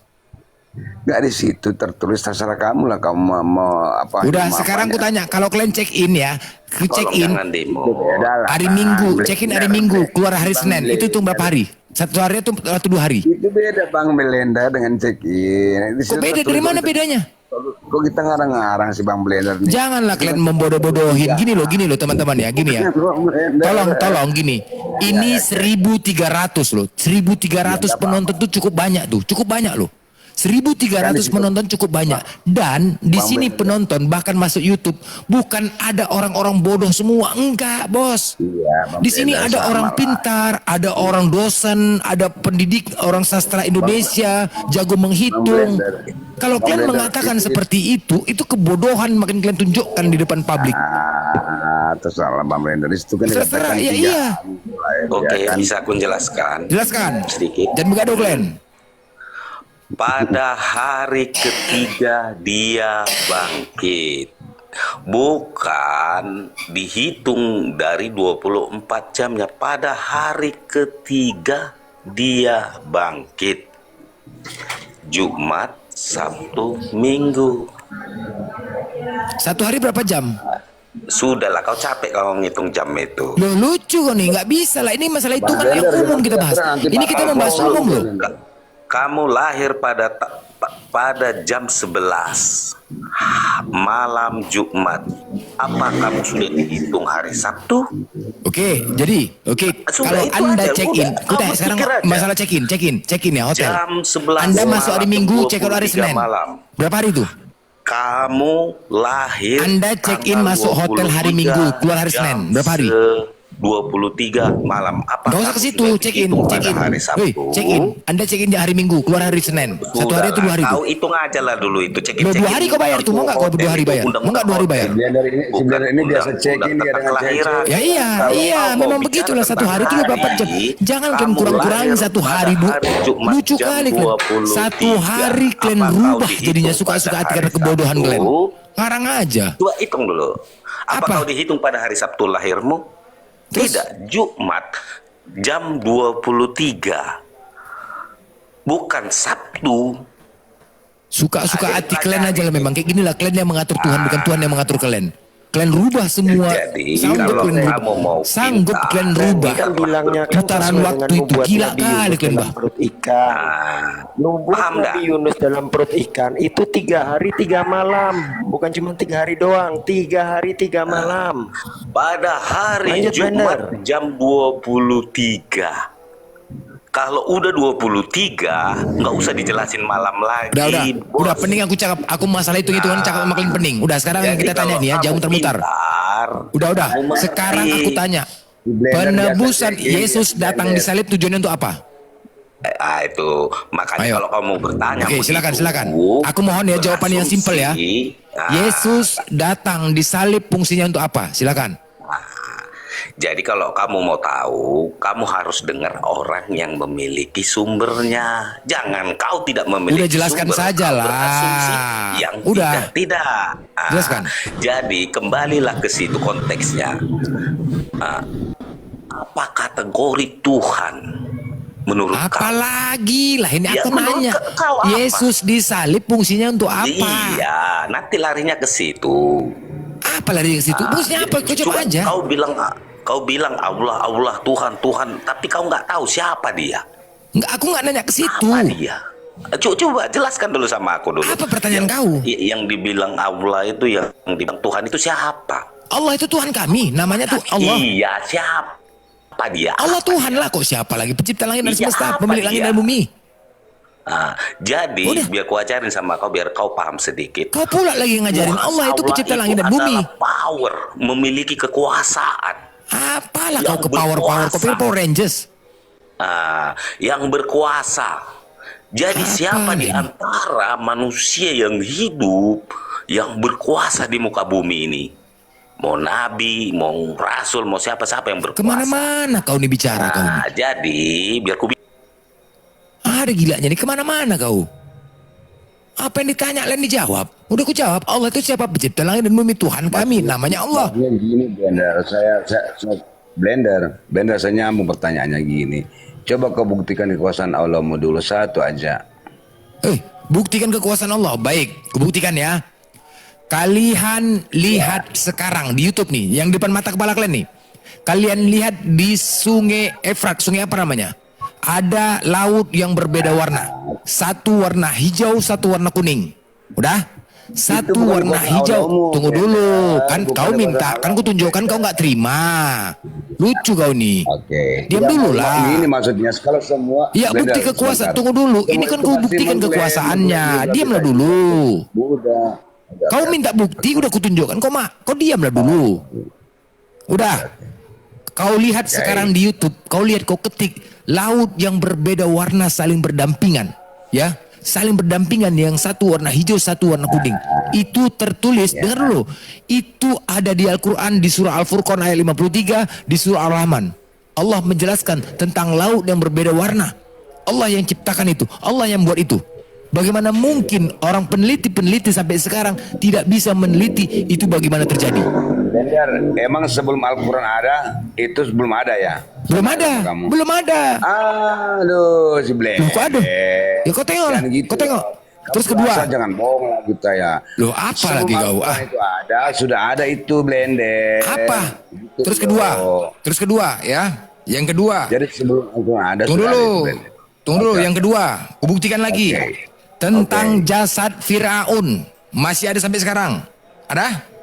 Enggak di situ tertulis, terserah kamu lah kamu mau apa. Udah, sekarang aku tanya, kalau kalian check in ya, check in Jangan demo. hari Minggu, check in hari Minggu, keluar hari Senin, itu hitung berapa hari? Satu hari atau 2 hari? Itu beda, Bang Belenda dengan check in. Kok beda? Dari mana bedanya? Kok kita ngarang-ngarang sih, Bang Belenda nih? Janganlah kalian membodoh-bodohin. Gini loh teman-teman ya, gini ya. Tolong gini. Ini 1.300 loh. 1.300 penonton tuh cukup banyak tuh, cukup banyak loh. 1.300 penonton cukup banyak. Dan di sini penonton bahkan masuk YouTube bukan ada orang-orang bodoh semua, enggak, Bos. Di sini ada orang pintar, ada orang dosen, ada pendidik, orang sastra Indonesia, jago menghitung. Kalau kalian mengatakan seperti itu kebodohan makin kalian tunjukkan di depan publik. Terserah Bang Belenda, itu kan Terserah, ya iya. Oke, bisa aku jelaskan? Jelaskan. Sedikit. Jangan begaduh kalian. Pada hari ketiga dia bangkit. Bukan dihitung dari 24 jamnya. Pada hari ketiga dia bangkit. Jumat, Sabtu, Minggu. Satu hari berapa jam? Sudahlah, kau capek kalau ngitung jam itu. Loh, lucu kok nih, nggak bisa lah. Ini masalah hitungan yang umum kita bahas. Ini kita membahas umum loh. Kamu lahir pada jam 11 malam Jumat. Apa kamu sudah dihitung hari Sabtu? Oke, jadi kalau Anda check in, sekarang masalah check in ya hotel. Jam 11 Anda masuk hari Minggu, check out hari Senin. Malam. Berapa hari itu? Kamu lahir. Anda check in masuk hotel hari Minggu, keluar hari Senin. Berapa hari? 23 malam. Apa? Gak usah ke situ, check in. Hari Sabtu. Check in. Anda check in di hari Minggu, keluar hari Senin. Satu hari itu 2 hari itu. Kau hitung aja lah dulu itu check in. 2 hari kau bayar tuh, mau nggak kau 2 hari bayar? Mau nggak 2 hari bayar? Sebenarnya ini biasa check in dia dengan check. Ya iya, memang begitulah, 1 hari itu 24 jam. Jangan kalian kurang-kurangin 1 hari, Bu. Lucu kali kalian. 1 hari kalian rubah jadinya suka-suka hati karena kebodohan kalian. Ngarang aja. Coba hitung dulu. Apa kau dihitung pada hari Sabtu lahirmu? Tidak, Jumat jam 23. Bukan Sabtu. Suka-suka hati kalian aja lah memang. Kayak gini lah, kalian yang mengatur Tuhan, bukan Tuhan yang mengatur kalian. Kalian rubah semua. Jadi, sanggup kalian rubah. Kan bilangnya kan putaran waktu itu gila kali kalian, Bah. Perut ikan. Nubuat Nabi Yunus dalam perut ikan itu 3 hari 3 malam. Bukan cuma 3 hari doang, 3 hari 3 malam. Pada hari Jumat jam 23. Kalau udah 23, nggak usah dijelasin malam lagi. Udah pening aku cakap. Aku masalah hitung-hitungan cakap sama kalian pening. Udah sekarang yang kita tanya nih ya, jauh muter-muter. Udah. Sekarang aku tanya. Penebusan Yesus datang di salib tujuannya untuk apa? Itu makanya kalau kamu bertanya. Oke, silakan. Aku mohon ya jawaban yang simpel ya. Yesus datang di salib fungsinya untuk apa? Silakan. Jadi kalau kamu mau tahu, kamu harus dengar orang yang memiliki sumbernya. Jangan kau tidak memiliki. Udah jelaskan sumber, saja lah. Yang udah. Tidak. Jelaskan. Jadi kembalilah ke situ konteksnya. Apa kategori Tuhan menurut kau? Apalagi lah ini aku nanya. Yesus disalib fungsinya untuk apa? Iya, nanti larinya ke situ. Apa lari ke situ? Fungsinya apa? Kau coba aja. Kau bilang Allah, Tuhan, tapi kau nggak tahu siapa dia. Enggak, aku nggak nanya ke situ. Apa dia? Coba jelaskan dulu sama aku dulu. Apa pertanyaan kau? Yang dibilang Allah itu, yang dibilang Tuhan itu siapa? Allah itu Tuhan kami, namanya tuh Allah. Iya, siapa dia? Allah Tuhan lah, kok siapa lagi? Pencipta langit dan semesta, pemilik langit dan bumi. Jadi biar ku ajarin sama kau biar kau paham sedikit. Kau pula lagi ngajarin Allah itu pencipta langit dan bumi. Power, memiliki kekuasaan. Apalah kau ke power, kau pikir Power Rangers? Yang berkuasa. Jadi siapa di antara manusia yang hidup yang berkuasa di muka bumi ini? Mau nabi, mau rasul, mau siapa-siapa yang berkuasa. Kemana-mana kau nih bicara kau nih. Jadi biar ku ada gilanya nih, kemana-mana kau. Apa yang ditanya lain dijawab. Udah ku jawab, Allah itu siapa? Pencipta langit dan bumi, Tuhan kami, namanya Allah. Gini Blender, saya Blender saya nyambung pertanyaannya gini. Coba kau buktikan kekuasaan Allahmu dulu satu aja. Buktikan kekuasaan Allah. Baik, ku buktikan ya. Kalian lihat sekarang di YouTube nih, yang depan mata kepala kalian nih. Kalian lihat di sungai Efrat, sungai apa namanya? Ada laut yang berbeda warna. Satu warna hijau, satu warna kuning. Udah? Satu warna hijau. Tunggu dulu. Kan kau minta, kan ku tunjukkan kau nggak terima. Lucu kau nih. Oke. Diam dulu lah. Ini maksudnya kalau semua. Ya bukti kekuasaan. Tunggu dulu. Ini kan kau buktikan kekuasaannya. Diamlah dulu. Kau minta bukti, udah ku tunjukkan. Kau diamlah dulu. Udah. Kau lihat sekarang di YouTube. Kau lihat, kau ketik. Laut yang berbeda warna saling berdampingan, ya, saling berdampingan. Yang satu warna hijau, satu warna kuning. Itu tertulis, dengar dulu. Itu ada di Al-Quran di surah Al-Furqan ayat 53, di surah Al-Rahman. Allah menjelaskan tentang laut yang berbeda warna. Allah yang ciptakan itu, Allah yang buat itu. Bagaimana mungkin orang peneliti sampai sekarang tidak bisa meneliti itu bagaimana terjadi? Blender, emang sebelum Al-Quran ada, itu sebelum ada ya? Belum ada, belum ada. Aduh, si Blender. Kok ada? Ya kau tengok lah, gitu. kau tengok. Terus kedua. Jangan bohong lah kita ya. Loh apa sebelum lagi kau? Itu ada, sudah ada itu Blender. Apa? Gitu terus kedua. Terus kedua ya. Yang kedua. Jadi sebelum Al-Quran ada. Tunggu dulu, yang kedua. Kubuktikan lagi. Tentang jasad Firaun. Masih ada sampai sekarang. Ada?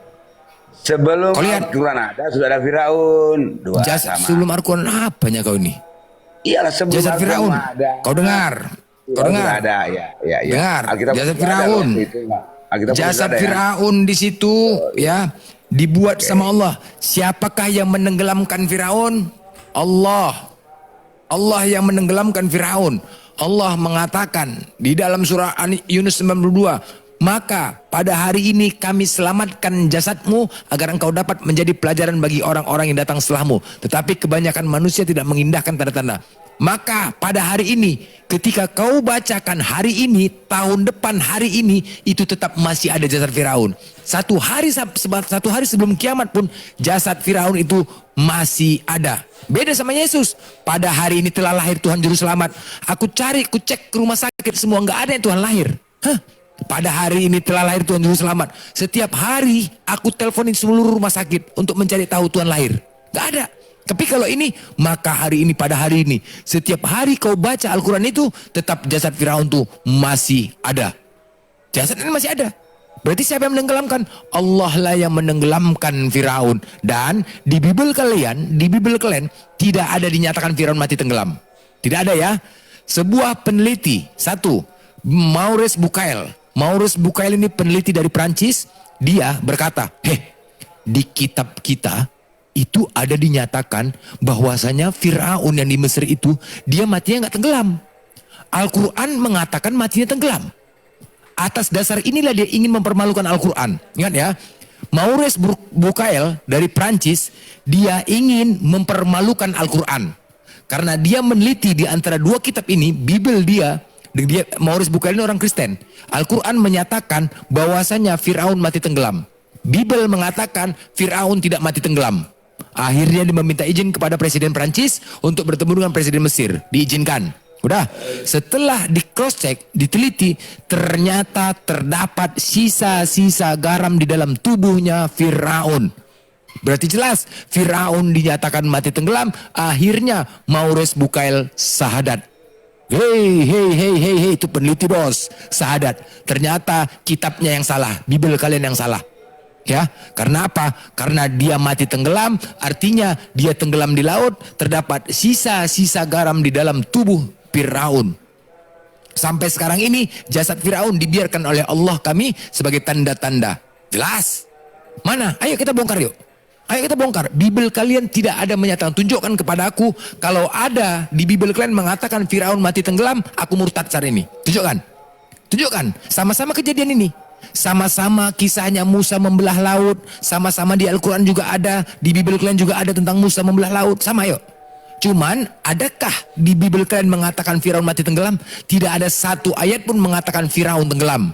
Sebelum Al-Quran ada, sudah ada Firaun. Sebelum Al-Quran apanya kau ini? Iyalah sebelum jasad Firaun. Kau dengar? Kau dengar? Ada, ya. Dengar. Jasad Firaun. Jasad Firaun di situ, ya, dibuat sama Allah. Siapakah yang menenggelamkan Firaun? Allah. Allah yang menenggelamkan Firaun. Allah mengatakan di dalam surah Yunus 92, maka pada hari ini kami selamatkan jasadmu agar engkau dapat menjadi pelajaran bagi orang-orang yang datang setelahmu. Tetapi kebanyakan manusia tidak mengindahkan tanda-tanda. Maka pada hari ini, ketika kau bacakan hari ini, tahun depan hari ini, itu tetap masih ada jasad Firaun. Satu hari sebelum kiamat pun jasad Firaun itu masih ada. Beda sama Yesus. Pada hari ini telah lahir Tuhan Juru Selamat. Aku cek ke rumah sakit semua, nggak ada yang Tuhan lahir. Pada hari ini telah lahir Tuhan Juru Selamat. Setiap hari aku teleponin seluruh rumah sakit untuk mencari tahu Tuhan lahir. Nggak ada. Tapi kalau ini, maka hari ini, pada hari ini, setiap hari kau baca Al-Quran itu, tetap jasad Firaun itu masih ada. Jasad ini masih ada. Berarti siapa yang menenggelamkan? Allah lah yang menenggelamkan Firaun. Dan di Bible kalian, tidak ada dinyatakan Firaun mati tenggelam. Tidak ada ya. Sebuah peneliti, Maurice Bucaille. Maurice Bucaille ini peneliti dari Prancis. Dia berkata, di kitab kita, itu ada dinyatakan bahwasanya Firaun yang di Mesir itu dia matinya nggak tenggelam. Al-Quran mengatakan matinya tenggelam. Atas dasar inilah dia ingin mempermalukan Al-Quran. Ingat ya, Maurice Bucaille dari Prancis, dia ingin mempermalukan Al-Quran karena dia meneliti di antara dua kitab ini, Bible dia Maurice Bucaille ini orang Kristen. Al-Quran menyatakan bahwasanya Firaun mati tenggelam. Bible mengatakan Firaun tidak mati tenggelam. Akhirnya dia meminta izin kepada Presiden Prancis untuk bertemu dengan Presiden Mesir. Diizinkan. Udah. Setelah di cross check, diteliti, ternyata terdapat sisa-sisa garam di dalam tubuhnya Firaun. Berarti jelas Firaun dinyatakan mati tenggelam. Akhirnya Maurice Bucaille sahadat. Hei, itu peneliti bos. Sahadat. Ternyata kitabnya yang salah, Bible kalian yang salah. Ya, karena apa? Karena dia mati tenggelam, artinya dia tenggelam di laut, terdapat sisa-sisa garam di dalam tubuh Firaun. Sampai sekarang ini jasad Firaun dibiarkan oleh Allah kami sebagai tanda-tanda. Jelas. Mana? Ayo kita bongkar yuk. Ayo kita bongkar. Bible kalian tidak ada menyatakan. Tunjukkan kepada aku. Kalau ada di Bible kalian mengatakan Firaun mati tenggelam, aku murtad saat ini. Tunjukkan. Tunjukkan. Sama-sama kejadian ini. Sama-sama kisahnya Musa membelah laut. Sama-sama di Al-Quran juga ada. Di Bible kalian juga ada tentang Musa membelah laut. Sama yuk. Cuman adakah di Bible kalian mengatakan Firaun mati tenggelam? Tidak ada satu ayat pun mengatakan Firaun tenggelam.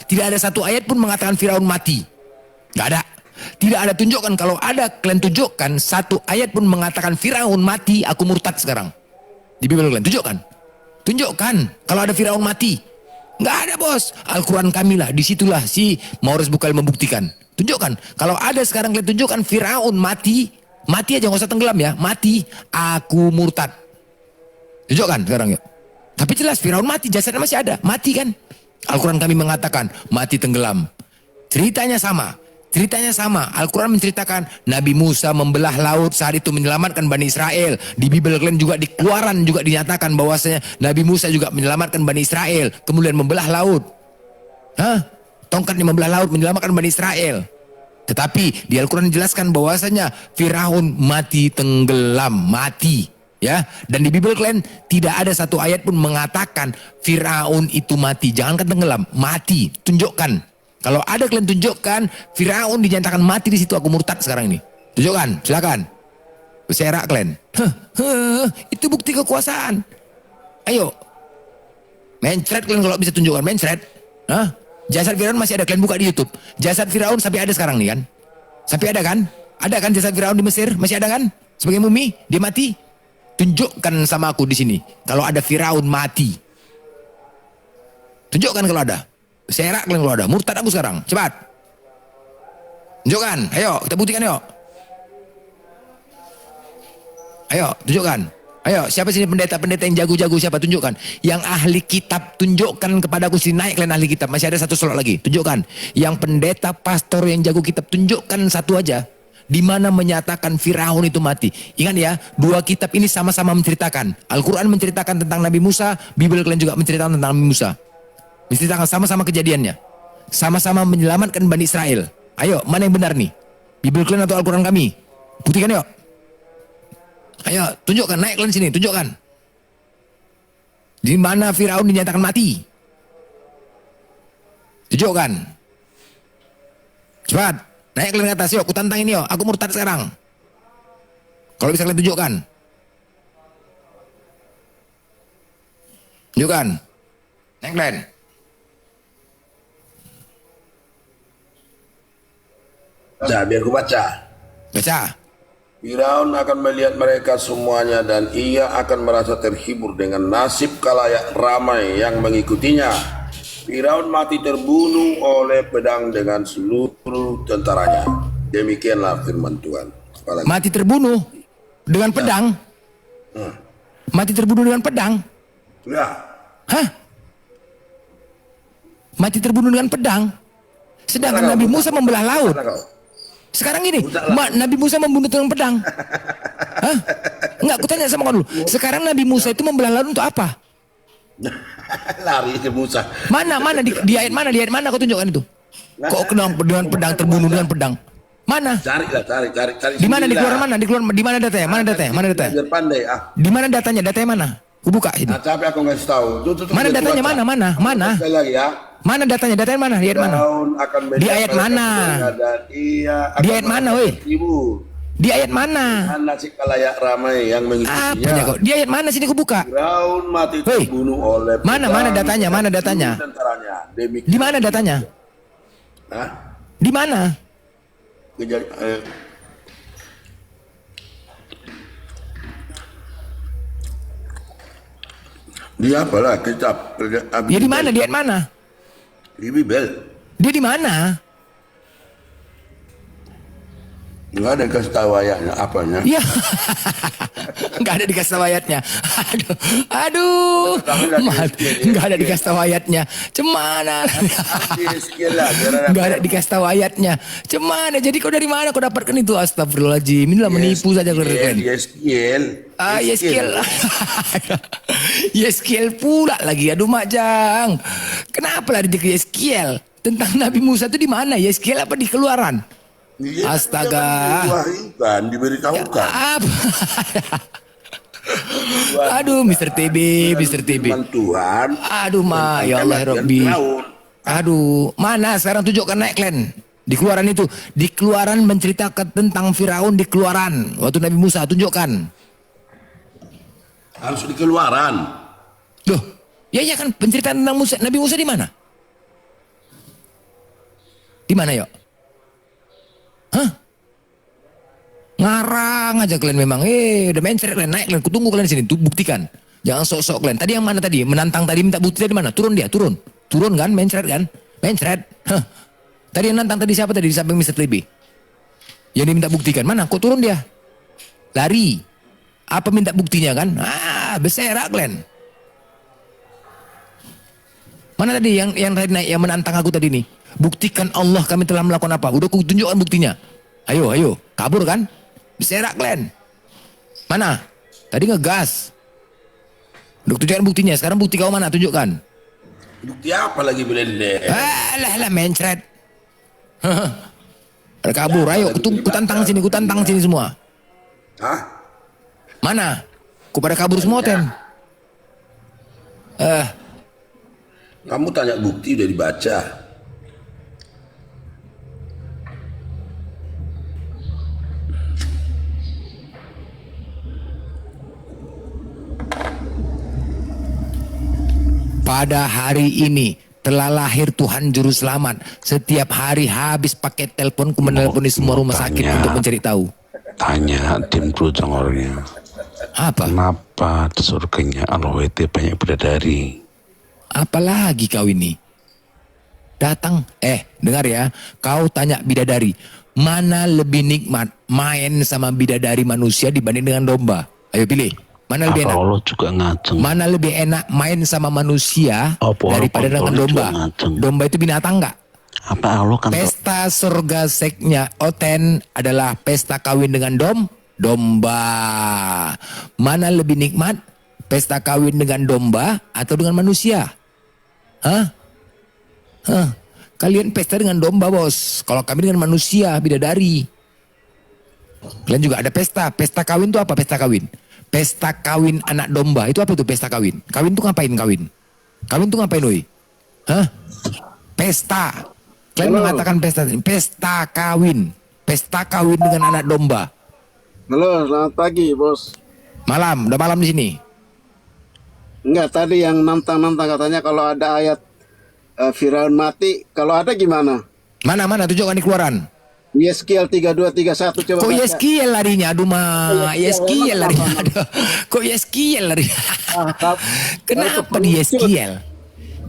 Tidak ada satu ayat pun mengatakan Firaun mati. Gak ada. Tidak ada. Tunjukkan. Kalau ada kalian tunjukkan satu ayat pun mengatakan Firaun mati, aku murtad sekarang. Di Bible kalian tunjukkan. Tunjukkan kalau ada Firaun mati. Gak ada bos. Al-Quran kami lah. Disitulah si Maurus Bukhari membuktikan. Tunjukkan. Kalau ada sekarang kalian tunjukkan Firaun mati. Mati aja, nggak usah tenggelam ya. Mati, aku murtad. Tunjukkan sekarang yuk. Tapi jelas Firaun mati, jasadnya masih ada. Mati kan. Al-Quran kami mengatakan mati tenggelam. Ceritanya sama. Ceritanya sama. Al-Quran menceritakan Nabi Musa membelah laut saat itu menyelamatkan Bani Israel. Di Bible kalian juga di Keluaran juga dinyatakan bahwasanya Nabi Musa juga menyelamatkan Bani Israel. Kemudian membelah laut. Hah? Tongkatnya membelah laut menyelamatkan Bani Israel. Tetapi di Al-Quran dijelaskan bahwasanya Firaun mati tenggelam, mati, ya. Dan di Bible kalian tidak ada satu ayat pun mengatakan Firaun itu mati. Jangankan tenggelam, mati. Tunjukkan. Kalau ada kalian tunjukkan Firaun dinyatakan mati di situ, aku murtad sekarang ini. Tunjukkan, silakan. Beserak kalian. Itu bukti kekuasaan. Ayo, mencret kalian kalau bisa tunjukkan, mencret. Hah? Jasad Firaun masih ada, kalian buka di YouTube. Jasad Firaun sampai ada sekarang nih kan? Sampai ada kan? Ada kan jasad Firaun di Mesir? Masih ada kan? Sebagai mumi, dia mati. Tunjukkan sama aku di sini. Kalau ada Firaun mati. Tunjukkan kalau ada. Serak kalian kalau ada. Murtad aku sekarang. Cepat. Tunjukkan. Ayo, kita buktikan yuk. Ayo, tunjukkan. Ayo, siapa sini pendeta-pendeta yang jago-jago, siapa? Tunjukkan. Yang ahli kitab, tunjukkan kepadaku. Sini naik kalian ahli kitab. Masih ada satu slot lagi. Tunjukkan. Yang pendeta, pastor yang jago kitab, tunjukkan satu aja. Di mana menyatakan Firaun itu mati. Ingat ya, dua kitab ini sama-sama menceritakan. Al-Quran menceritakan tentang Nabi Musa. Bible kalian juga menceritakan tentang Nabi Musa. Menceritakan sama-sama kejadiannya. Sama-sama menyelamatkan Bani Israel. Ayo, mana yang benar nih? Bible kalian atau Al-Quran kami? Buktikan yuk. Ayo, tunjukkan, naik kalian sini, tunjukkan. Di mana Firaun dinyatakan mati? Tunjukkan. Cepat, naik kalian ke atas, yuk, aku tantang ini, yuk. Aku murtad sekarang. Kalau bisa kalian tunjukkan. Tunjukkan. Naik kalian. Baca, biar ku baca. Baca. Firaun akan melihat mereka semuanya dan ia akan merasa terhibur dengan nasib khalayak ramai yang mengikutinya. Firaun mati terbunuh oleh pedang dengan seluruh tentaranya. Demikianlah firman Tuhan. Apalagi. Mati terbunuh dengan pedang. Mati terbunuh dengan pedang. Ya. Hah? Mati terbunuh dengan pedang. Sedangkan Nabi Musa membelah laut. Sekarang ini, Nabi Musa membunuh dengan pedang. Hah? Enggak, aku tanya sama kau dulu. Sekarang Nabi Musa itu membelah laut untuk apa? Lari ke Musa. Mana di ayat mana? Di ayat mana kau tunjukkan itu? Kok dengan pedang terbunuh dengan pedang? Mana? Cari. Di mana? Di keluaran mana? Di mana datanya? Mana datanya? Mana datanya? Biar pandai Di mana datanya? Datanya mana? Aku buka ini. Nah, tapi aku ngasih tahu. Mana datanya? Mana? Sekali lagi ya. Mana datanya? Datanya mana? Di ayat mana? Di ayat mana? Di ayat mana, weh? Di ayat mana? Nasib khalayak ramai yang mengikutinya. Apanya kok? Di ayat mana sini aku buka? Firaun mati terbunuh oleh Mana datanya? Mana datanya? Di mana datanya? Hah? Di mana? Di apalah kitab? Dia di mana? Di ayat mana? Di Bible. Dia di mana? Nggak ada kasih tahu ayahnya apanya. Ya, nggak ada dikasih tahu ayatnya. Aduh, nggak ada dikasih tahu ayatnya. Cemana? Nggak ada dikasih tahu ayatnya. Cemana? Jadi kau dari mana kau dapatkan itu? Astagfirullahaladzim. Inilah menipu saja kalian. Yeskiel. Yeskiel pula lagi. Aduh Majang. Kenapa lari ke Yeskiel? Tentang Nabi Musa itu di mana? Yeskiel apa di Keluaran? Astaga. Kan diberitahukan. Apa? Aduh, Mr. TB. Tuhan. Aduh, ya Allah, Robbi. Aduh, mana sekarang tunjukkan naik klan. Di Keluaran itu, di Keluaran menceritakan tentang Firaun di Keluaran. Waktu Nabi Musa tunjukkan. Harus di Keluaran. Loh, ya kan penceritaan tentang Nabi Musa di mana? Di mana, yuk? Hah? Ngarang aja kalian memang. Udah mencret kalian, naik kalian, kutunggu kalian di sini, tuh buktikan. Jangan sok-sok kalian. Tadi yang mana tadi? Menantang tadi minta bukti dari mana? Turun dia, turun. Turun kan, mencret kan? Mencret. Hah. Tadi yang nantang tadi siapa tadi di samping Mr. Libby? Yang diminta buktikan. Mana? Kok turun dia? Lari. Apa minta buktinya kan? Beserak kalian. Mana tadi yang tadi naik, yang menantang aku tadi nih? Buktikan Allah kami telah melakukan apa? Udah ku tunjukkan buktinya. Ayo. Kabur kan? Beserak kalian. Mana? Tadi ngegas. Udah tunjukkan buktinya. Sekarang bukti kau mana? Tunjukkan. Bukti apa lagi Belende? Alah mencret. Ada kabur. Ayo kutantang sini semua. Hah? Mana? Ku pada kabur semua ten. Kamu tanya bukti udah dibaca. Pada hari ini telah lahir Tuhan Juru Selamat. Setiap hari habis pakai teleponku menelponi semua rumah sakit untuk mencari tahu. Tanya tim orangnya. Apa? Kenapa di surganya Allah itu banyak bidadari? Apalagi kau ini? Datang, dengar ya. Kau tanya bidadari, mana lebih nikmat main sama bidadari manusia dibanding dengan domba? Ayo pilih. Mana lebih enak? Allah juga ngajeng. Mana lebih enak main sama manusia daripada dengan domba? Domba itu binatang nggak? Apa Allah kan? Pesta surga seknya Oten adalah pesta kawin dengan domba. Mana lebih nikmat? Pesta kawin dengan domba atau dengan manusia? Hah? Kalian pesta dengan domba, bos. Kalau kami dengan manusia, bidadari. Kalian juga ada pesta. Pesta kawin itu apa pesta kawin? Pesta kawin anak domba. Itu apa itu pesta kawin? Kawin itu ngapain kawin? Kawin itu ngapain, oi? Hah? Pesta. Kalian mengatakan pesta. Pesta kawin. Pesta kawin dengan anak domba. Halo, selamat pagi, bos. Malam, udah malam di sini. Enggak, tadi yang nantang-nantang katanya kalau ada ayat Firaun mati, kalau ada gimana? Mana tunjukkan di Keluaran. Yeskiel 3231 coba. Kok baca. Yeskiel larinya? Aduh Yeskiel larinya. Aduh. Kok Yeskiel larinya? Kenapa di Yeskiel?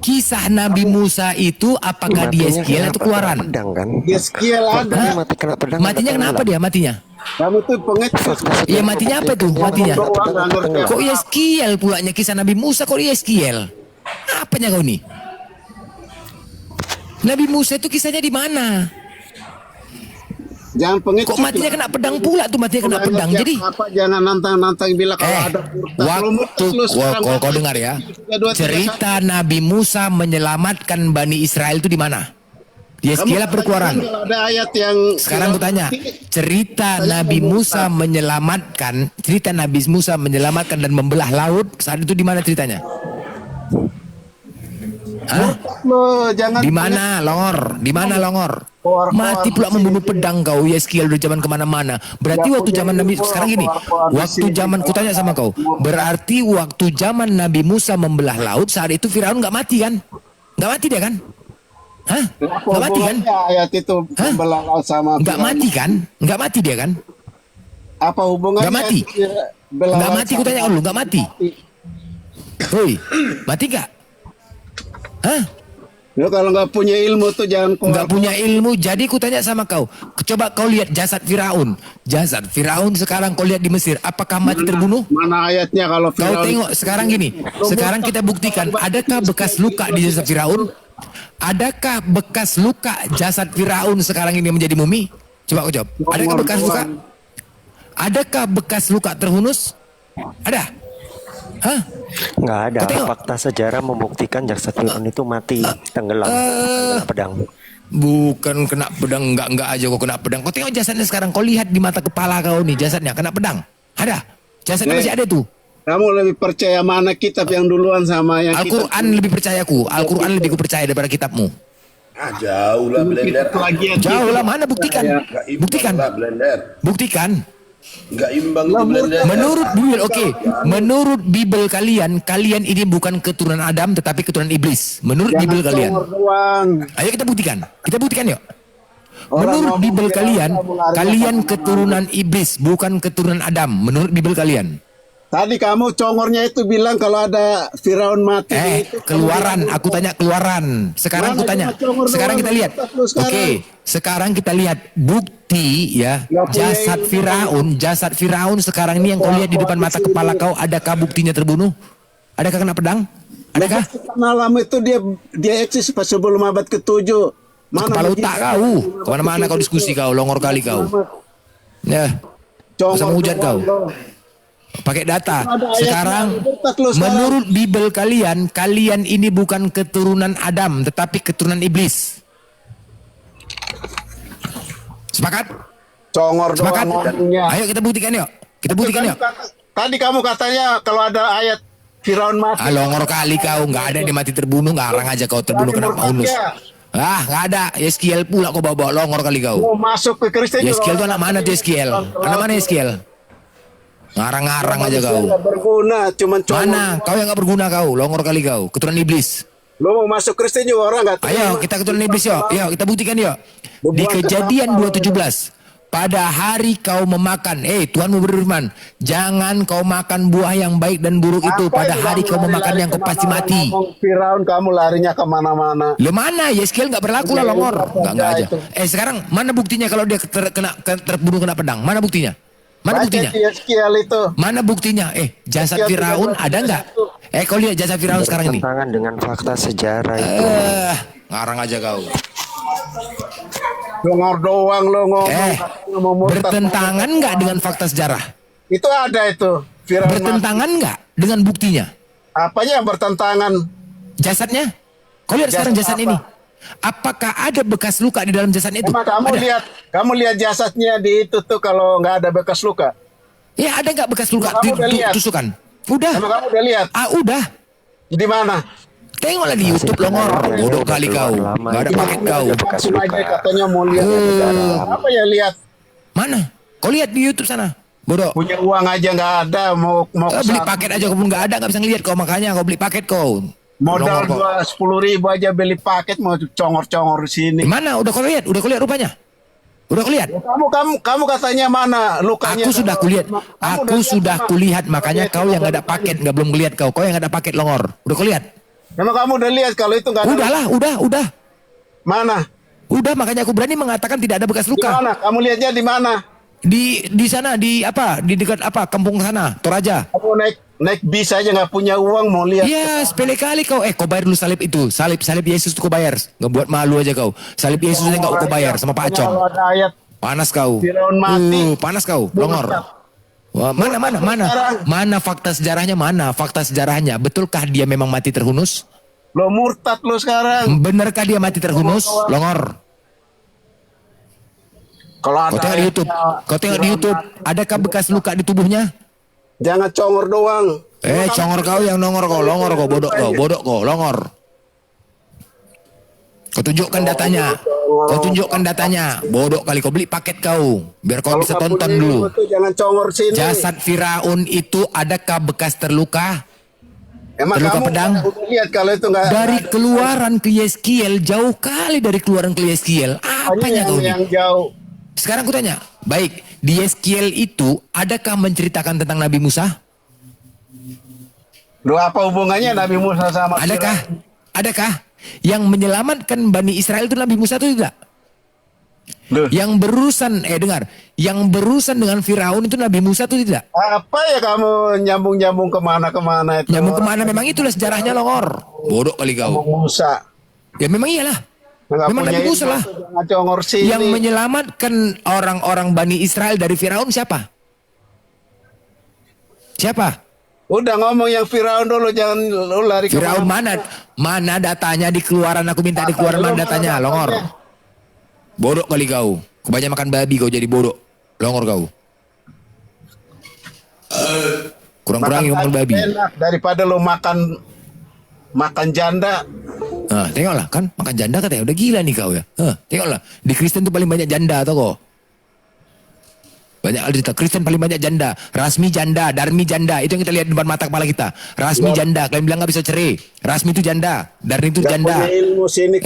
Kisah Nabi Musa itu apakah di Yeskiel atau Keluaran? Pedang kan? Yeskiel ada. Mati kena pedang. Matinya kenapa dia matinya? Kamu tuh pengecut. Iya matinya apa tuh? Matinya. Kok Kok Yeskiel pulanya kisah Nabi Musa kok Yeskiel? Apanya kau nih? Nabi Musa itu kisahnya di mana? Jangan pengecut. Kok matinya kena pedang pula tuh, matinya kena pedang. Jadi apa jangan nantang-nantang bilang kalau ada kau dengar ya. Cerita Nabi Musa menyelamatkan Bani Israel itu di mana? Di Yeskiel apa Keluaran? Ada ayat yang sekarang aku tanya, cerita Nabi Musa menyelamatkan dan membelah laut saat itu di mana ceritanya? Hah? Loh, jangan Di mana Longor? Di mana Longor? Mati pula membunuh pedang kau Yeskiel dari zaman kemana-mana. Berarti waktu zaman Nabi sekarang gini, waktu zaman kutanya sama kau, berarti waktu zaman Nabi Musa membelah laut saat itu Firaun nggak mati kan? Nggak mati dia kan? Hah? Nggak mati kan? Ayat itu membelah laut sama nggak mati kan? Nggak mati dia kan? Apa hubungannya? Nggak mati. Nggak mati kutanya kau lu nggak mati. Hoi, mati nggak? Hah? Ya, kalau nggak punya ilmu tuh jangan keluar. Nggak punya ilmu. Jadi ku tanya sama kau, coba kau lihat jasad Firaun. Jasad Firaun sekarang kau lihat di Mesir, apakah mati terbunuh? Mana ayatnya kalau Kau tengok sekarang gini. Sekarang kita buktikan, adakah bekas luka di jasad Firaun? Adakah bekas luka jasad Firaun sekarang ini menjadi mumi? Coba kau jawab. Adakah bekas luka? Adakah bekas luka terhunus? Ada? Hah? Nggak ada. Kau tengok. Fakta sejarah membuktikan jasad Firaun itu mati tenggelam kena pedang. Bukan kena pedang, enggak aja kau kena pedang. Kau tengok jasadnya sekarang, kau lihat di mata kepala kau nih jasadnya kena pedang. Ada? Jasadnya masih ada tuh. Kamu lebih percaya mana kitab yang duluan sama yang Al-Quran lebih percayaku. Al-Quran lebih kupercaya daripada kitabmu. Jauh lah blender. Jauh lah, mana buktikan? Nggak imbang Buktikan. lah blender. Buktikan. Nggak imbang itu blender. Menurut Bible, oke. Menurut Bible kalian ini bukan keturunan Adam tetapi keturunan iblis. Menurut Bible kalian. Ayo kita buktikan. Kita buktikan yuk. Menurut Bible kalian keturunan iblis, bukan keturunan Adam. Menurut Bible kalian. Tadi kamu congornya itu bilang kalau ada Firaun mati. Keluaran. Aku tanya keluaran. Sekarang aku tanya. Sekarang kita lihat. Oke. Sekarang kita lihat bukti ya. Jasad Firaun sekarang ini yang kau lihat di depan mata kepala kau. Adakah buktinya terbunuh? Adakah kena pedang? Adakah? Malam itu dia eksis pas sebelum abad ke-7. Kepala otak kau. Kemana-mana kau diskusi kau. Longor kali kau. Ya. Masa menghujat kau. Pakai data. Sekarang menurut Bible kalian ini bukan keturunan Adam tetapi keturunan iblis. Sepakat? Congor Sepakat? doang. Ayo kita buktikan yuk. Kita buktikan yuk. Tadi kamu katanya kalau ada ayat Firaun mati. Longor kali kau. Nggak ada dia mati terbunuh. Ngarang aja kau terbunuh kenapa unus. Nggak ada. Yeskiel pula kau bawa longor kali kau. Mau masuk ke Kristen. Yeskiel tuh anak mana tuh Yeskiel? Anak mana Yeskiel? Ngarang-ngarang aja kau. Berguna, cuman mana? Kau yang nggak berguna kau. Longor kali kau. Keturunan iblis. Lo mau masuk Kristen juga orang nggak? Ayo kita keturunan iblis yuk. Ayo kita buktikan yuk. Di Kejadian 2:17. Pada hari kau memakan, Tuhanmu berfirman, jangan kau makan buah yang baik dan buruk itu. Pada hari kau memakan yang kau pasti mati. Firaun kamu larinya kemana-mana. Lo mana? Yeskiel nggak berlaku lah longor. Nggak aja. Sekarang mana buktinya kalau dia terbunuh kena pedang? Mana buktinya? Mana buktinya? Mana buktinya? Jasad Firaun ada nggak? Kau lihat jasad Firaun sekarang ini. Bertentangan dengan fakta sejarah itu. Ngarang aja kau. Ngomong doang lo ngomong. Bertentangan nggak dengan fakta sejarah? Itu ada itu. Firaun bertentangan nggak dengan buktinya? Apanya yang bertentangan? Jasadnya? Kau lihat sekarang jasad ini. Apakah ada bekas luka di dalam jasad itu? Kamu lihat jasadnya di itu tuh kalau nggak ada bekas luka. Ya ada nggak bekas luka tusukan? Udah. Kamu udah lihat? Udah. Di mana? Tengoklah di YouTube longor. Bodoh kali kau. Nggak ada paket kau. Bekas luka. Katanya mau lihat. Apa ya lihat? Mana? Kau lihat di YouTube sana. Bodoh. Punya uang aja nggak ada. Mau beli paket aja kau nggak ada, nggak bisa ngelihat kau, makanya kau beli paket kau. Modal 10.000 aja beli paket mau congor-congor di sini. Mana? Udah kau lihat rupanya. Udah kau lihat? Kamu katanya mana lukanya? Aku sudah kulihat. Aku sudah kulihat, makanya kau yang nggak ada paket, nggak belum lihat kau. Kau yang nggak ada paket longor. Udah kau lihat? Memang kamu udah lihat kalau itu nggak ada. Udah. Mana? Udah, makanya aku berani mengatakan tidak ada bekas luka. Di mana? Kamu lihatnya di mana? Di sana, di dekat kampung sana, Toraja. Kamu naik bis aja nggak punya uang mau lihat. Iya, sepele kali kau. Kau bayar dulu salib itu. Salib Yesus itu kau bayar. Nggak buat malu aja kau. Salib Yesus itu nggak kau bayar sama Pak Acong. Panas kau. Panas kau, longor. Wah, mana fakta sejarahnya? Mana fakta sejarahnya? Betulkah dia memang mati terhunus? Lo murtad lo sekarang. Benarkah dia mati terhunus? Longor. Kalau ada kau tengok di YouTube, adakah bekas luka di tubuhnya? Jangan congor doang. Congor kau yang nongor kau, longor kau, bodoh kau, longor. Kau tunjukkan datanya. Bodoh kali, kau beli paket kau, biar kau bisa tonton dulu. Jangan congor sini. Jasad Firaun itu adakah bekas terluka? Terluka pedang? Lihat kalau itu enggak. Dari keluaran ke Yeskiel, jauh kali dari keluaran ke Yeskiel. Apanya kau yang jauh? Sekarang aku tanya, baik, di Yeskiel itu adakah menceritakan tentang Nabi Musa? Loh, apa hubungannya Nabi Musa sama Adakah? Yang menyelamatkan Bani Israel itu Nabi Musa itu tidak. Loh. Yang berurusan, dengar, yang berurusan dengan Firaun itu Nabi Musa itu tidak. Apa ya kamu nyambung-nyambung kemana-kemana itu? Nyambung kemana, memang itulah sejarahnya Longor. Bodoh kali kau. Musa. Ya memang iyalah. Nggak Memang punya Nabi Musa ilmu, lah. jangan congor sini. Yang menyelamatkan orang-orang Bani Israel dari Firaun siapa? Siapa? Udah ngomong yang Firaun dulu, jangan lu lari Firaun kemana. mana datanya di keluaran, aku minta di keluaran mana datanya, Longor. Bodoh kali kau. Kebanyakan makan babi kau jadi bodoh. Longor kau. Kurang-kurangi ngomong babi. Enak daripada lu makan janda. Nah, tengoklah kan makan janda katanya udah gila nih kau ya. Tengoklah di Kristen tuh paling banyak janda atau kok. Banyak cerita Kristen paling banyak janda. Rasmi janda, Darmi janda. Itu yang kita lihat di depan mata kepala kita. Rasmi janda. Kalian bilang nggak bisa cerai. Rasmi itu janda. Darmi itu janda. Punya ilmu sini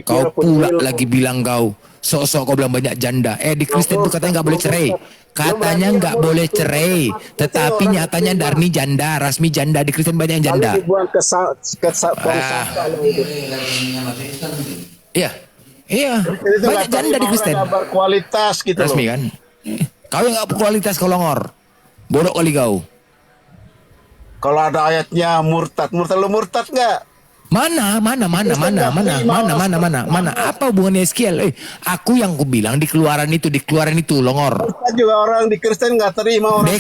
Kau pula lagi bilang kau. Sok-sok kau bilang banyak janda. Di Kristen tuh katanya nggak boleh cerai. Katanya nggak boleh cerai. Tetapi nyatanya Darmi janda, Rasmi janda. Di Kristen banyak yang janda. Dibuang ke Iya. Iya. Banyak janda di Kristen. Berkualitas gitu Rasmi loh. kan. Kau yang nggak berkualitas kau Longor. Bodoh kali kau. Kalau ada ayatnya murtad lu murtad nggak? Mana? Apa hubungannya Eskiel? Aku yang ku bilang di keluaran itu Longor. Kita juga orang di Kristen nggak terima orang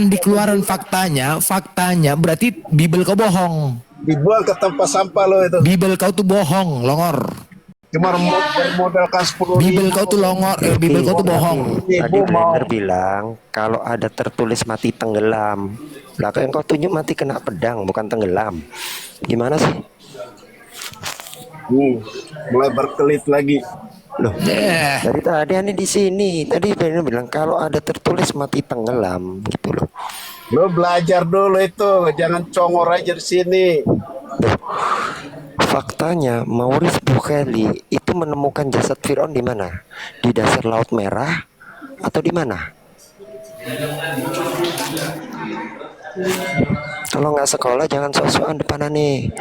Di keluaran faktanya berarti Bibel kau bohong. dibuang ke tempat sampah lo itu. Bibel kau tuh bohong, Longor. Cuma bermodalkan 10.000. Bibel kau tuh Longor, Bibel kau tuh bohong. Tadi Blender bilang kalau ada tertulis mati tenggelam. Lah yang kau tunjuk mati kena pedang bukan tenggelam. Gimana sih? Mulai berkelit lagi. Loh, dari tadi aneh di sini. Tadi Blender bilang kalau ada tertulis mati tenggelam gitu loh. Lo belajar dulu itu, jangan congor aja di sini. Loh, faktanya Maurice Buchelli itu menemukan jasad Firaun di mana? Di dasar Laut Merah atau di mana? Kalau nggak sekolah jangan sok-sokan depan aneh.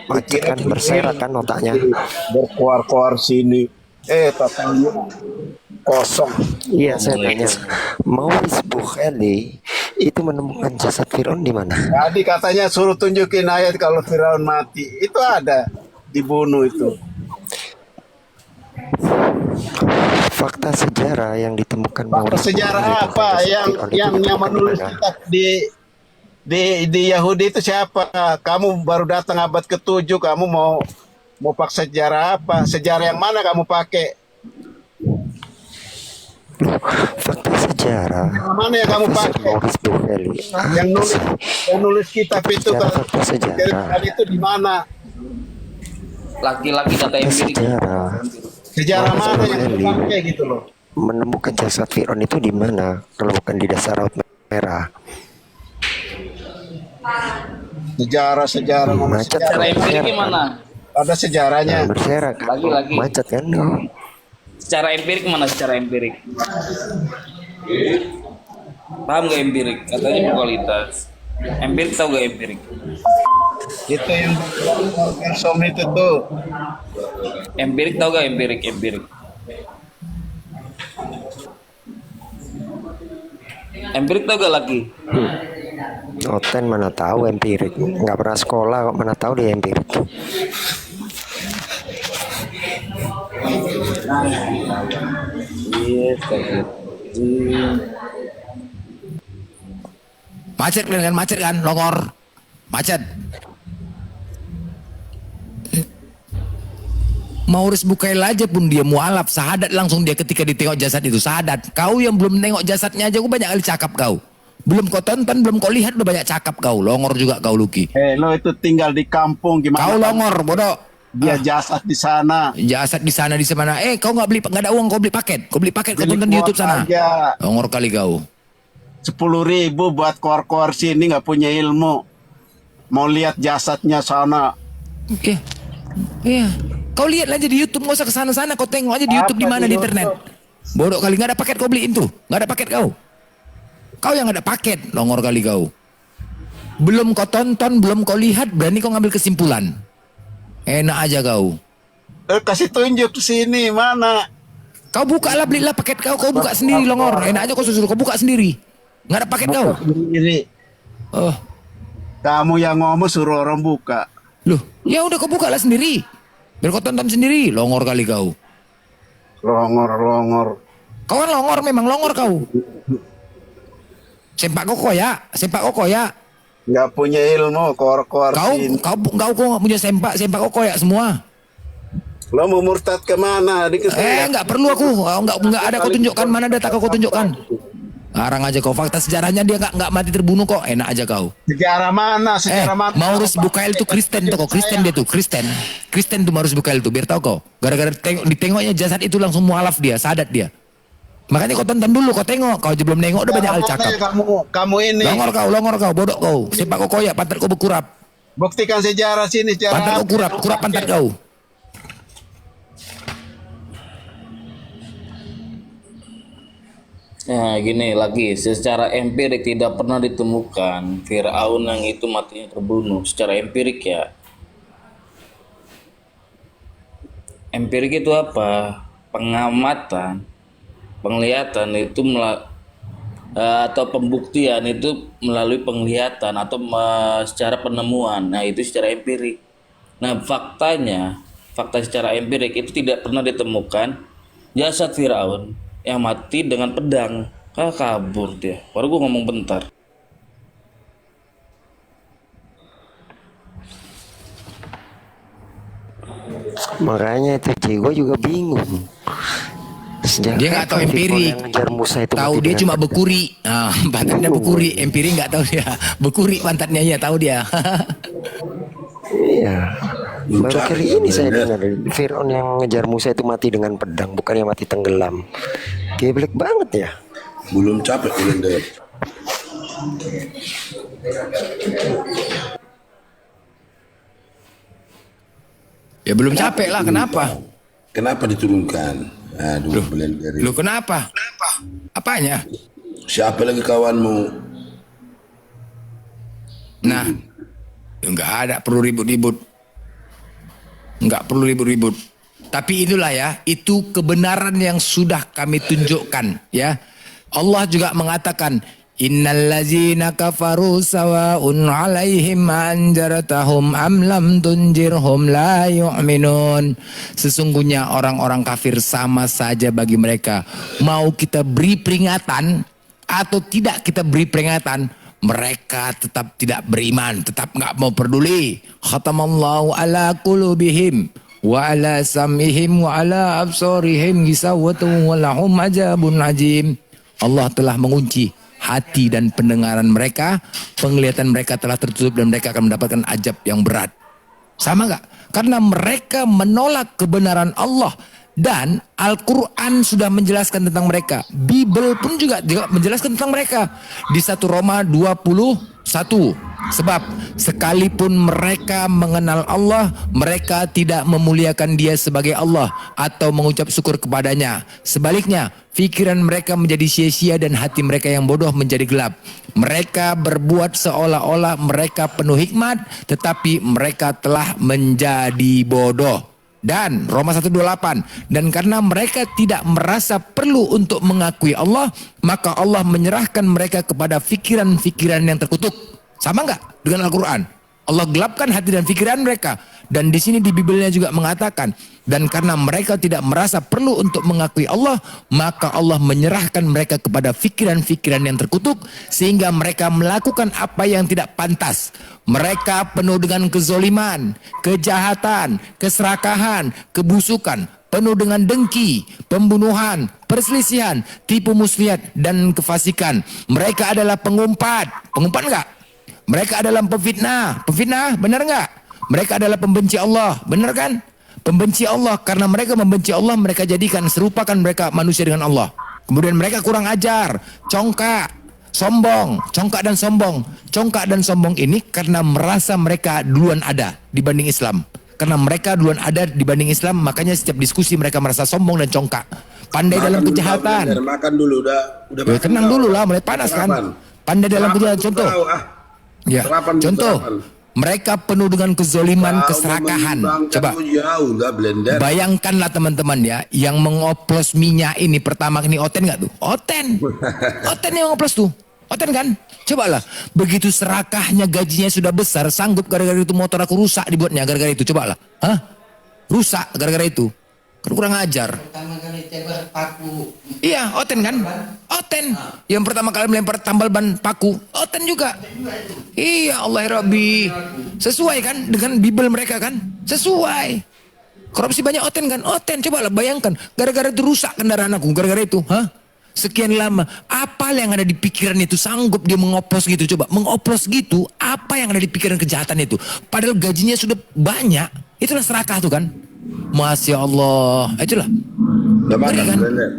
Macet kan, berserak kan otaknya. Berkuar-kuar sini. Tatanya kosong. Iya, saya tanya. Maurice Buchelli itu menemukan jasad Firaun di mana? Tadi katanya suruh tunjukin ayat kalau Firaun mati. Itu ada dibunuh itu. Fakta sejarah yang ditemukan Fakta Maurice sejarah Buchelli apa tentang jasad yang Firaun itu yang ditemukan di menulis mana? kitab di Yahudi itu siapa? Kamu baru datang abad ke-7, kamu mau paksa sejarah apa? Sejarah yang mana kamu pakai? Loh, fakta sejarah. Yang mana yang kamu Profesor pakai? Maurice Buchelli. Yang nulis kitab itu Sejarah, kan fakta sejarah. itu di mana? Laki-laki data Fakta empirik. sejarah. Sejarah Maurice mana yang Buchelli dipakai gitu loh? menemukan jasad Firaun itu di mana? Kalau bukan di dasar Laut Merah. Sejarah Macet Secara kan, empirik berserak kan? gimana? ada sejarahnya. Berserak kan? Lagi-lagi. Macet kan? Oh. Secara empirik mana secara empirik? Paham gak empirik? Katanya berkualitas. Empirik tahu gak empirik? Itu yang Gersom itu tuh. Empirik tahu gak empirik? Empirik. Empirik tahu gak lagi? Oten mana tahu empirik, nggak pernah sekolah kok mana tahu dia empirik. Macet kan, Longor. Macet. Maurice Buchelli aja pun dia mualaf, sahadat langsung dia ketika ditengok jasad itu, sahadat. Kau yang belum nengok jasadnya aja, kau banyak kali cakap kau. Belum kau tonton, belum kau lihat, udah banyak cakap kau. Longor juga kau, Luki. Lo itu tinggal di kampung gimana? Kau Longor, bodoh. Dia jasad di sana. Jasad di sana di mana? Kau nggak ada uang, kau beli paket. Kau beli paket, kau tonton di YouTube sana. Aja. Longor kali kau. 10.000 buat keluar sini nggak punya ilmu. Mau lihat jasadnya sana. Iya. Kau lihat aja di YouTube, nggak usah kesana sana. Kau tengok aja di YouTube di mana di internet. Bodoh kali, nggak ada paket kau beliin tuh, nggak ada paket kau. Kau yang ada paket, Longor kali kau. Belum kau tonton, belum kau lihat, berani kau ngambil kesimpulan. Enak aja kau. Kasih tunjuk sini mana. Kau buka lah, belilah paket kau buka sendiri Longor. Enak aja kau susul, kau buka sendiri. Nggak ada paket kau. Sendiri. Oh, Kamu yang ngomong suruh orang buka. loh, ya udah kau buka lah sendiri. Biar kau tonton sendiri, Longor kali kau. Longor. Kau kan Longor, memang Longor kau. Sempak kau ya. Nggak punya ilmu, kor-kor Kau sini. nggak punya sempak kau koyak semua. Lo mau murtad kemana? Nggak perlu aku. Nggak ada kau tunjukkan, mana data kau tunjukkan. Arang aja kau, fakta sejarahnya dia nggak mati terbunuh kok. Enak aja kau. Sejarah mana? Maurus Bukail tuh Kristen tuh kok. Kristen tuh Maurus Bukail tuh, biar tahu kau. Gara-gara ditengoknya jasad itu langsung mualaf dia, sadat dia. Makanya kau tonton dulu, kau tengok. Kau aja belum nengok udah banyak hal cakap. Kamu ini. Longor kau, bodoh kau. Sepak kau koyak, pantat kau berkurap. Buktikan sejarah sini. Pantat kau kurap pantat kau. Nah gini lagi, secara empirik tidak pernah ditemukan Firaun yang itu matinya terbunuh. Secara empirik ya. Empirik itu apa? Pengamatan, penglihatan itu atau pembuktian itu melalui penglihatan atau secara penemuan. Nah itu secara empirik. Nah fakta secara empirik itu tidak pernah ditemukan jasad Firaun yang mati dengan pedang. Kabur dia. Baru gue ngomong bentar. Makanya itu gue juga bingung. Dia nggak tahu empirik. Tahu dia cuma bekuri. Pantatnya bekuri. Empirik nggak tahu dia. Bekuri pantatnya ya tahu dia. Iya. Baru kali ini saya dengar Firaun yang ngejar Musa itu mati dengan pedang, bukannya mati tenggelam. Geblek banget ya. Belum capek belum deh. Ya belum capek lah, kenapa? Kenapa diturunkan? Aduh, Blender. Lu kenapa? Apanya? Siapa lagi kawanmu? Nah, nggak ada perlu ribut-ribut. Nggak perlu ribut-ribut. Tapi itulah ya, itu kebenaran yang sudah kami tunjukkan ya. Allah juga mengatakan, innallazina kafaru sawa'un 'alaihim anjaratahum am lam tunjirhum la yu'minun. Sesungguhnya orang-orang kafir sama saja bagi mereka. Mau kita beri peringatan atau tidak kita beri peringatan, mereka tetap tidak beriman, tetap nggak mau peduli. Khatamallahu ala qulubihim wa ala sam'ihim wa ala absarihim gisawatun wa lahum ajabun ajim. Allah telah mengunci hati dan pendengaran mereka, penglihatan mereka telah tertutup dan mereka akan mendapatkan ajab yang berat. Sama nggak? Karena mereka menolak kebenaran Allah. Dan Al-Quran sudah menjelaskan tentang mereka. Bible pun juga menjelaskan tentang mereka. Di 1 Roma 21. Sebab sekalipun mereka mengenal Allah, mereka tidak memuliakan Dia sebagai Allah atau mengucap syukur kepadanya. Sebaliknya, pikiran mereka menjadi sia-sia dan hati mereka yang bodoh menjadi gelap. Mereka berbuat seolah-olah mereka penuh hikmat, tetapi mereka telah menjadi bodoh. Dan Roma 1:28, dan karena mereka tidak merasa perlu untuk mengakui Allah, maka Allah menyerahkan mereka kepada pikiran-pikiran yang terkutuk. Sama nggak dengan Al-Quran? Allah gelapkan hati dan pikiran mereka. Dan di sini di Bibelnya juga mengatakan, dan karena mereka tidak merasa perlu untuk mengakui Allah, maka Allah menyerahkan mereka kepada pikiran-pikiran yang terkutuk, sehingga mereka melakukan apa yang tidak pantas. Mereka penuh dengan kezoliman, kejahatan, keserakahan, kebusukan, penuh dengan dengki, pembunuhan, perselisihan, tipu muslihat, dan kefasikan. Mereka adalah pengumpat enggak? Mereka adalah pemfitnah, benar enggak? Mereka adalah pembenci Allah, benar kan? Pembenci Allah, karena mereka membenci Allah, mereka jadikan serupakan mereka manusia dengan Allah. Kemudian mereka kurang ajar, congkak, sombong, congkak dan sombong. Congkak dan sombong ini karena merasa mereka duluan ada dibanding Islam. Karena mereka duluan ada dibanding Islam, makanya setiap diskusi mereka merasa sombong dan congkak. Pandai dalam kejahatan. Makan dulu, udah Tenang dulu lah, mulai panas kan. Pandai dalam kejahatan, contoh. Ya. Terapan, Contoh, terapan. mereka penuh dengan kezoliman, Kau keserakahan. membimbangkan Coba ku jauh lah blender. bayangkanlah teman-teman ya, yang mengoplos minyak ini pertama ini Oten nggak tuh? Oten. Oten yang ngoplos tuh. Oten kan? Cobalah. Begitu serakahnya gajinya sudah besar, sanggup gara-gara itu motor aku rusak dibuatnya gara-gara itu. Cobalah. Hah? Rusak gara-gara itu. Kan kurang ajar. Pertama kali tembak paku. Iya, Oten kan? Oten. Yang pertama kali melempar tambal ban paku. Oten juga. Iya, Allah ya Rabbi. Sesuai kan dengan Bible mereka kan? Sesuai. Korupsi banyak Oten kan? Oten. Cobalah bayangkan. Gara-gara itu rusak kendaraan aku. Gara-gara itu. Hah? Sekian lama. Apa yang ada di pikiran itu? Sanggup dia mengoplos gitu. Coba. Mengoplos gitu. Apa yang ada di pikiran kejahatan itu? Padahal gajinya sudah banyak. Itulah serakah tuh kan? Masya Allah. Itulah. Udah makan, Ngeri kan? blender.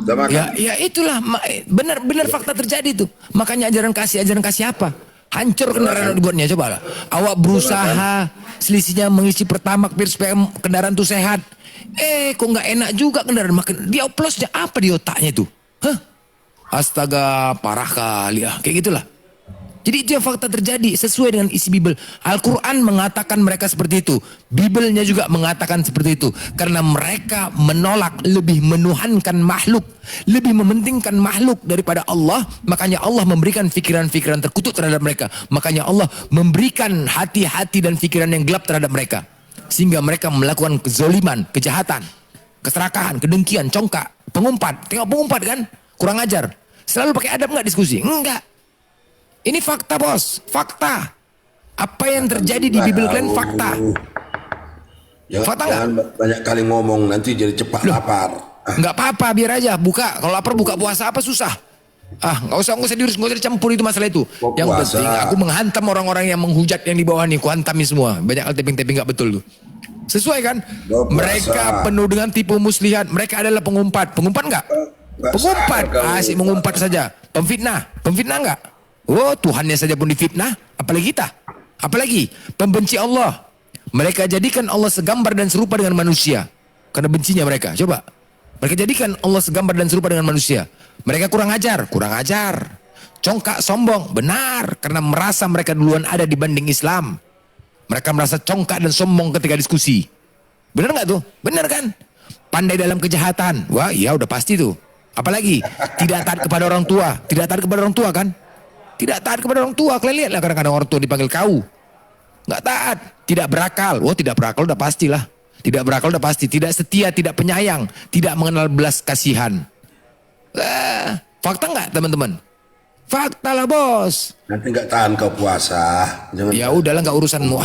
Udah makan. Ya itulah benar fakta terjadi itu. Makanya ajaran kasih apa? Hancur kendaraan yang dibuatnya. Coba lah. Awak berusaha selisihnya mengisi pertamax biar supaya kendaraan itu sehat. Kok nggak enak juga kendaraan makin. Dia oplosnya apa di otaknya itu? Hah? Astaga, parah kali ya. Kayak gitulah. Jadi itu yang fakta terjadi sesuai dengan isi Bible. Al-Quran mengatakan mereka seperti itu. Biblenya juga mengatakan seperti itu. Karena mereka menolak, lebih menuhankan makhluk. Lebih mementingkan makhluk daripada Allah. Makanya Allah memberikan pikiran-pikiran terkutuk terhadap mereka. Makanya Allah memberikan hati-hati dan pikiran yang gelap terhadap mereka. Sehingga mereka melakukan kezoliman, kejahatan, keserakahan, kedengkian, congkak, pengumpat. Tengok pengumpat kan? Kurang ajar. Selalu pakai adab nggak diskusi? Enggak. Ini fakta bos, fakta. Apa yang terjadi di Bible kalian fakta. Fakta nggak? Jangan banyak kali ngomong, nanti jadi cepat lapar. Nggak apa-apa, biar aja. Buka, kalau lapar buka puasa apa susah. Nggak usah diurus, nggak usah dicampur itu masalah itu. Yang Puasa. penting aku menghantam orang-orang yang menghujat yang di bawah nih, kuhantami semua. Banyak hal taping-taping nggak betul tuh. Sesuai kan? Puasa. Mereka penuh dengan tipu muslihat. Mereka adalah pengumpat. Pengumpat nggak? Pengumpat. Asik mengumpat saja. Pemfitnah. Pemfitnah nggak? Oh, Tuhannya saja pun difitnah, apalagi kita. Apalagi pembenci Allah. Mereka jadikan Allah segambar dan serupa dengan manusia. Karena bencinya mereka. Coba. Mereka jadikan Allah segambar dan serupa dengan manusia. Mereka kurang ajar. Congkak, sombong. Benar. Karena merasa mereka duluan ada dibanding Islam. Mereka merasa congkak dan sombong ketika diskusi. Benar nggak tuh? Benar kan? Pandai dalam kejahatan. Wah, iya udah pasti tuh. Apalagi tidak taat kepada orang tua. Tidak taat kepada orang tua kan? Tidak taat kepada orang tua. Kalian lihatlah kadang-kadang orang tua dipanggil kau. Nggak taat. Tidak berakal. Oh, tidak berakal udah pastilah. Tidak berakal udah pasti. Tidak setia, tidak penyayang. Tidak mengenal belas kasihan. Fakta nggak teman-teman? Fakta lah bos. Nanti nggak tahan kau puasa. Jangan Ya udahlah nggak urusanmu.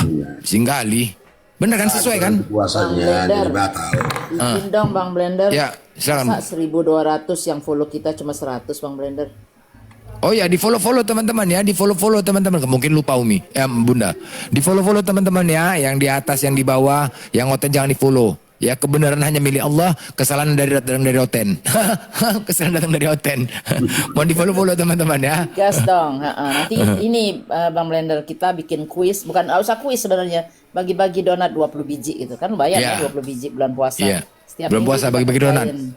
Singgali. Bener kan sesuai kan? puasanya jadi batal. Izin dong Bang Blender. Ya silakan. Masa 1.200 yang follow kita cuma 100 Bang Blender. Oh ya, di follow teman-teman ya, di follow teman-teman. Mungkin lupa Umi, Bunda. Di follow teman-teman ya, yang di atas, yang di bawah, yang Oten jangan di follow. Ya, kebenaran hanya milik Allah, kesalahan datang dari Oten. Kesalahan datang dari Oten. Mau di follow teman-teman ya. Gas dong. Nanti ini Bang Blender kita bikin kuis, bukan usah kuis sebenarnya. Bagi-bagi donat 20 biji gitu kan, bayar Ya. ya 20 biji bulan puasa. Iya. Setiap Bulan minggu puasa kita bagi-bagi donat. kerjain.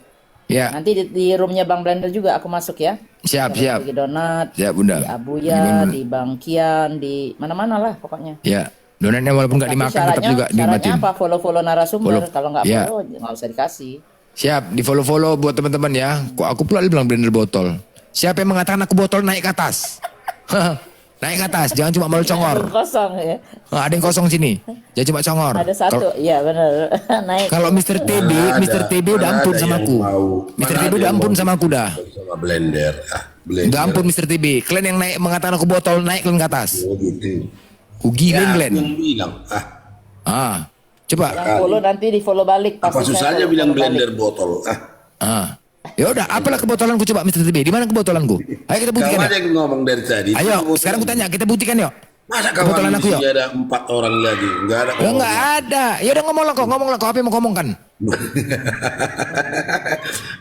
Ya, Nanti di roomnya Bang Blender juga aku masuk ya. siap. Bagi donat. Siap, Bunda. Di Abuya, di Bangkian, di mana-mana lah pokoknya. Ya, donatnya walaupun nggak Tapi dimakan tetap juga syaratnya dinikmatin. apa? Follow narasumber. Kalau nggak Ya. follow nggak usah dikasih. Siap, di follow buat teman-teman ya. Kok aku pula bilang blender botol. Siapa yang mengatakan aku botol naik ke atas? Naik ke atas, jangan cuma malu congor. Kosong ya. Ada yang kosong sini. Jangan cuma congor. Ada satu, iya benar. Naik. Kalau Mr. TB, Mana Mr. ada- TB udah mana ampun ada sama yang aku. mau? Mr. Mana TB ada udah yang ampun mau? sama aku dah. Sama blender. Blender. Udah ampun Mr. TB. Kalian yang naik mengatakan aku botol naik kalian ke atas. Oh, gitu. Kugiling Ya, kalian. yang bilang. Coba. Yang follow nanti di follow balik. Apa Pasti saya susahnya follow bilang balik. blender botol? Ya udah, apalah kebotolanku coba Mr. TB? Di mana kebotolanku? Ayo kita Kau buktikan aja yuk. yang ngomong dari tadi. Ayo, Itu sekarang aku tanya, kita buktikan yuk. Masa Kebotolan kawan aku di yuk. sini ada 4 orang lagi? Enggak ada. Ya enggak ada. Ya udah ngomong lah kok. Apa yang mau ngomong kan?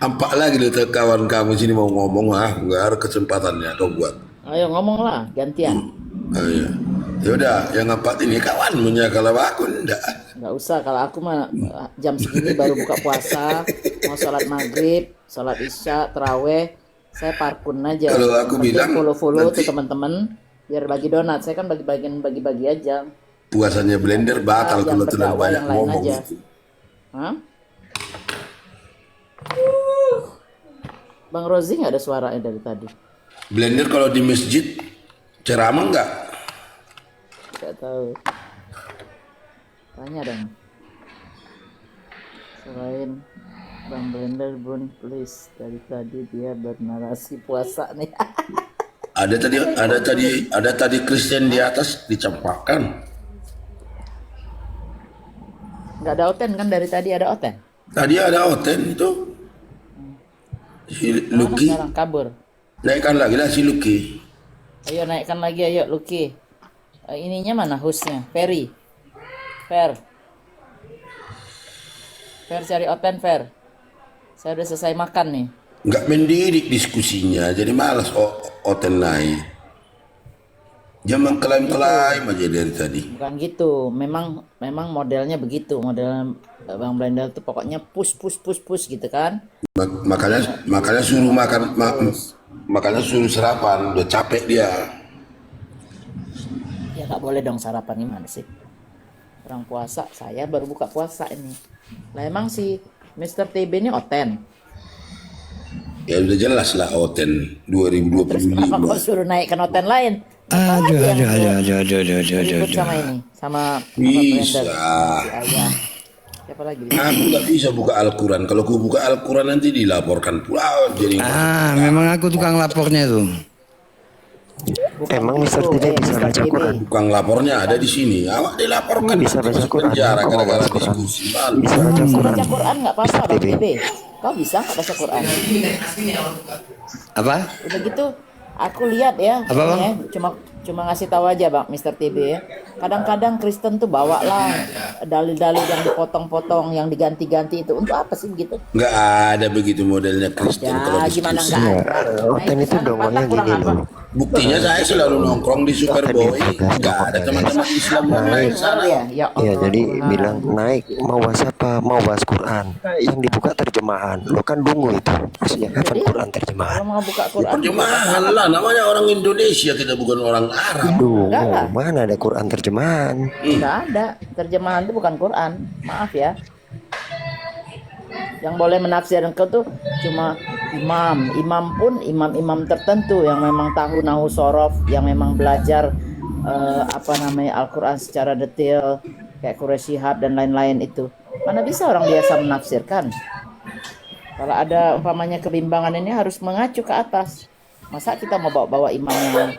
Empat lagi loh tuh kawan kamu sini mau ngomong enggak ada kesempatannya kau buat. Ayo ngomong lah, gantian. Iya. Ya udah, yang empat ini kawan punya kalau aku enggak. Nggak usah, kalau aku mah jam segini baru buka puasa, mau sholat maghrib, sholat isya, teraweh, saya parkun aja. Kalau aku Penting bilang follow tuh nanti- teman-teman. biar bagi donat. Saya kan bagi-bagi aja. Puasanya blender batal Yang kalau terlalu berdakwah banyak yang lain ngomong aja. itu. Hah? Bang Rozi nggak ada suaranya dari tadi. Blender kalau di masjid ceramah nggak? Nggak tahu. Tanya dong. Selain Bang Blender, Bun, please. Dari tadi dia bernarasi puasa nih. Ada tadi Kristen di atas dicampakkan. Nggak ada Oten kan dari tadi ada Oten. Tadi ada Oten itu. Si Mana Lucky. sekarang kabur. Naikkan lagi lah si Lucky. Ayo naikkan lagi, ayo Lucky. Ininya mana hostnya? Ferry. Fer cari Oten, Fer. Saya udah selesai makan nih. Nggak mendidik diskusinya, jadi malas Oten naik. Dia mengklaim-klaim aja dari tadi. Bukan gitu, memang modelnya begitu. Model Bang Blender tuh pokoknya push gitu kan. Makanya suruh makan, makanya suruh sarapan, udah capek dia. Ya nggak boleh dong sarapan, gimana sih? Orang puasa, saya baru buka puasa ini. Lah emang si Mr. TB ini Oten. Ya udah jelas lah Oten Terus kenapa 2025. kok suruh naikkan Oten lain? Aduh. Ribut sama ini, sama Bisa. Blender. Si Ayah. Siapa lagi? Aku nggak bisa buka Al-Quran. Kalau aku buka Al-Quran nanti dilaporkan pula. Jadi Memang aku tukang lapornya tuh. Bukan Emang gitu, Mr. TB bisa Mr. baca TB. Quran? tukang lapornya ada di sini. Awak dilaporkan Bisa nanti baca masuk Quran. penjara Kok mau gara-gara baca Quran? diskusi. Malu. Bisa baca Bisa Quran. baca Quran nggak apa-apa Mr. Bang TB. TB. Kau bisa nggak baca Quran? Apa? Udah gitu, aku lihat ya, Apa, Bang? ini ya, cuma ngasih tahu aja Bang Mr. TB ya. Kadang-kadang Kristen tuh bawa lah dalil-dalil yang dipotong-potong, yang diganti-ganti itu. Untuk apa sih begitu? Nggak ada begitu modelnya Kristen kalau Ya gimana diskusi. nggak Iya, ada? Oten itu dongonya kurang gini apa? loh. Buktinya saya selalu nongkrong di Superboy. Nggak ada teman-teman Islam yang lain sana. Ya, ya Ya jadi Allah. bilang naik mau bahas apa? Mau bahas Quran. Yang dibuka terjemahan. Lo kan dungu itu. Maksudnya kapan Jadi, Quran terjemahan? Kalau mau buka Quran, Terjemahan lah, namanya orang Indonesia, kita bukan orang Arab. Dungu. Enggak lah. Mana ada Quran terjemahan? nggak ada. Terjemahan itu bukan Quran. Maaf ya. Yang boleh menafsirkan tuh cuma imam. Imam pun imam-imam tertentu yang memang tahu nahu sorof, yang memang belajar Al-Quran secara detail, kayak Quraisy Shihab dan lain-lain itu. Mana bisa orang biasa menafsirkan? Kalau ada umpamanya kebimbangan ini harus mengacu ke atas. Masa kita mau bawa-bawa imam yang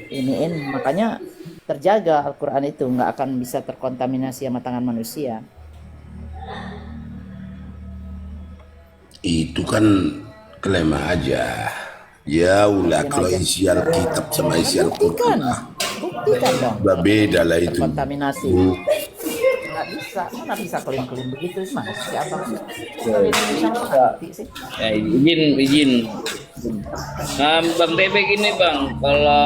iniin? Makanya terjaga Al-Quran itu nggak akan bisa terkontaminasi sama tangan manusia. Itu kan klaim aja. Ya ulah kalau isi Alkitab sama isi Buktikan, Al-Quran. buktikan dong. Udah beda lah itu. Terkontaminasi. Nggak bisa, mana bisa klaim-klaim begitu sih, mana siapa? Kalau di Indonesia nggak ngerti sih. Ya, izin. Nah, Bang TB gini Bang, kalau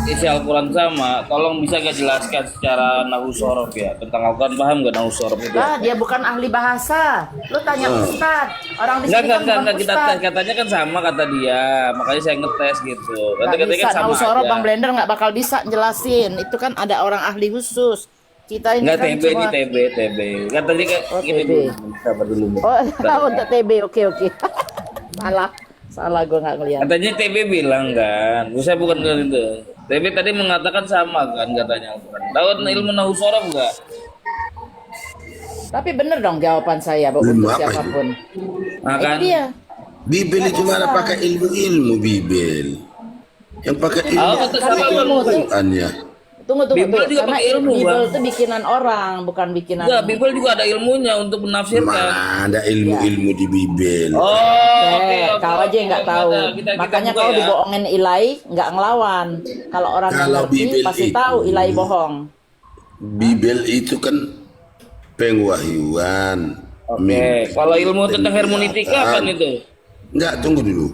isi Al-Quran sama, tolong bisa gak jelaskan secara nahu sorof ya, tentang Al-Quran, paham gak nahu sorof itu? Lah, dia bukan ahli bahasa. Lu tanya Ustad. Orang di sini kan bukan Enggak, kita Ustad. katanya kan sama kata dia, makanya saya ngetes gitu. Nggak Katanya bisa, kan sama nahu sorof aja. Bang Blender nggak bakal bisa jelasin. Itu kan ada orang ahli khusus. Kita ini Enggak kan TB cuma... nih TB. Kan tadi kan Oh, gini TB. dulu, sabar dulu. Oh, untuk TB, oke. Salah gue nggak ngeliat. Katanya TB bilang kan, saya bukan bilang itu. TB tadi mengatakan sama kan katanya Al-Quran. Tahu ilmu nahu sorof enggak? Tapi bener dong jawaban saya Ilmu untuk apa itu? siapapun. Nah, Itu kan? dia. Bibel itu mana pakai ilmu-ilmu Bibel. Yang pakai ilmu kata Karena sama ilmu tuh, Qurannya. tunggu. Bibel juga Karena pakai ilmu, Bibel Bang. itu bikinan orang, bukan bikinan. Enggak, Bibel juga ada ilmunya untuk menafsirkan. Mana ada ilmu-ilmu di Bibel. Oh, oke. Kau aja yang nggak tahu. Kita Makanya buka kau ya. dibohongin Ilai nggak ngelawan. Kalau orang yang Kalau ngerti Bibel pasti itu- tahu Ilai bohong. Bibel itu kan pengwahyuan. Oke, kalau ilmu tentang hermeneutika apa itu? Enggak, tunggu dulu.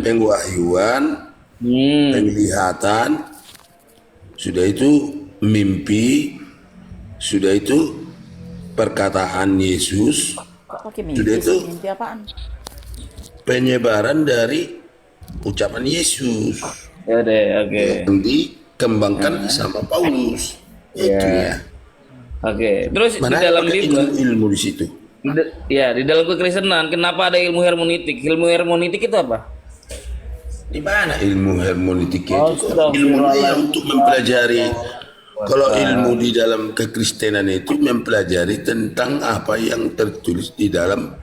Pengwahyuan, penglihatan, sudah itu mimpi, sudah itu perkataan Yesus, Kok pakai mimpi? Sudah itu. sih? Mimpi apaan? penyebaran dari ucapan Yesus. Ya deh, oke. yang dikembangkan sama Paulus. Itu ya. Oke. Terus Mana di dalam pakai Bible, ilmu di situ? di dalam kekristenan, kenapa ada ilmu hermeneutik? Ilmu hermeneutik itu apa? Di mana ilmu hermeneutik itu? Astagfirullah. Ilmu dia untuk mempelajari. Kalau ilmu di dalam kekristenan itu mempelajari tentang apa yang tertulis di dalam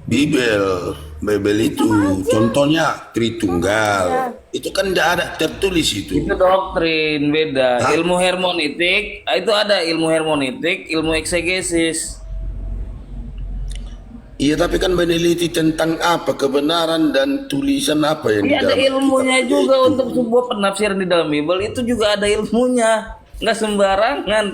Bible. Bible itu contohnya Tritunggal. Itu kan tidak ada tertulis itu. Itu doktrin beda. Ilmu hermeneutik itu ada ilmu hermeneutik, ilmu eksegesis. Iya, tapi kan meneliti tentang apa kebenaran dan tulisan apa yang Ini di ada dalam ilmunya kitab juga itu. untuk sebuah penafsiran di dalam Bible, itu juga ada ilmunya, nggak sembarangan.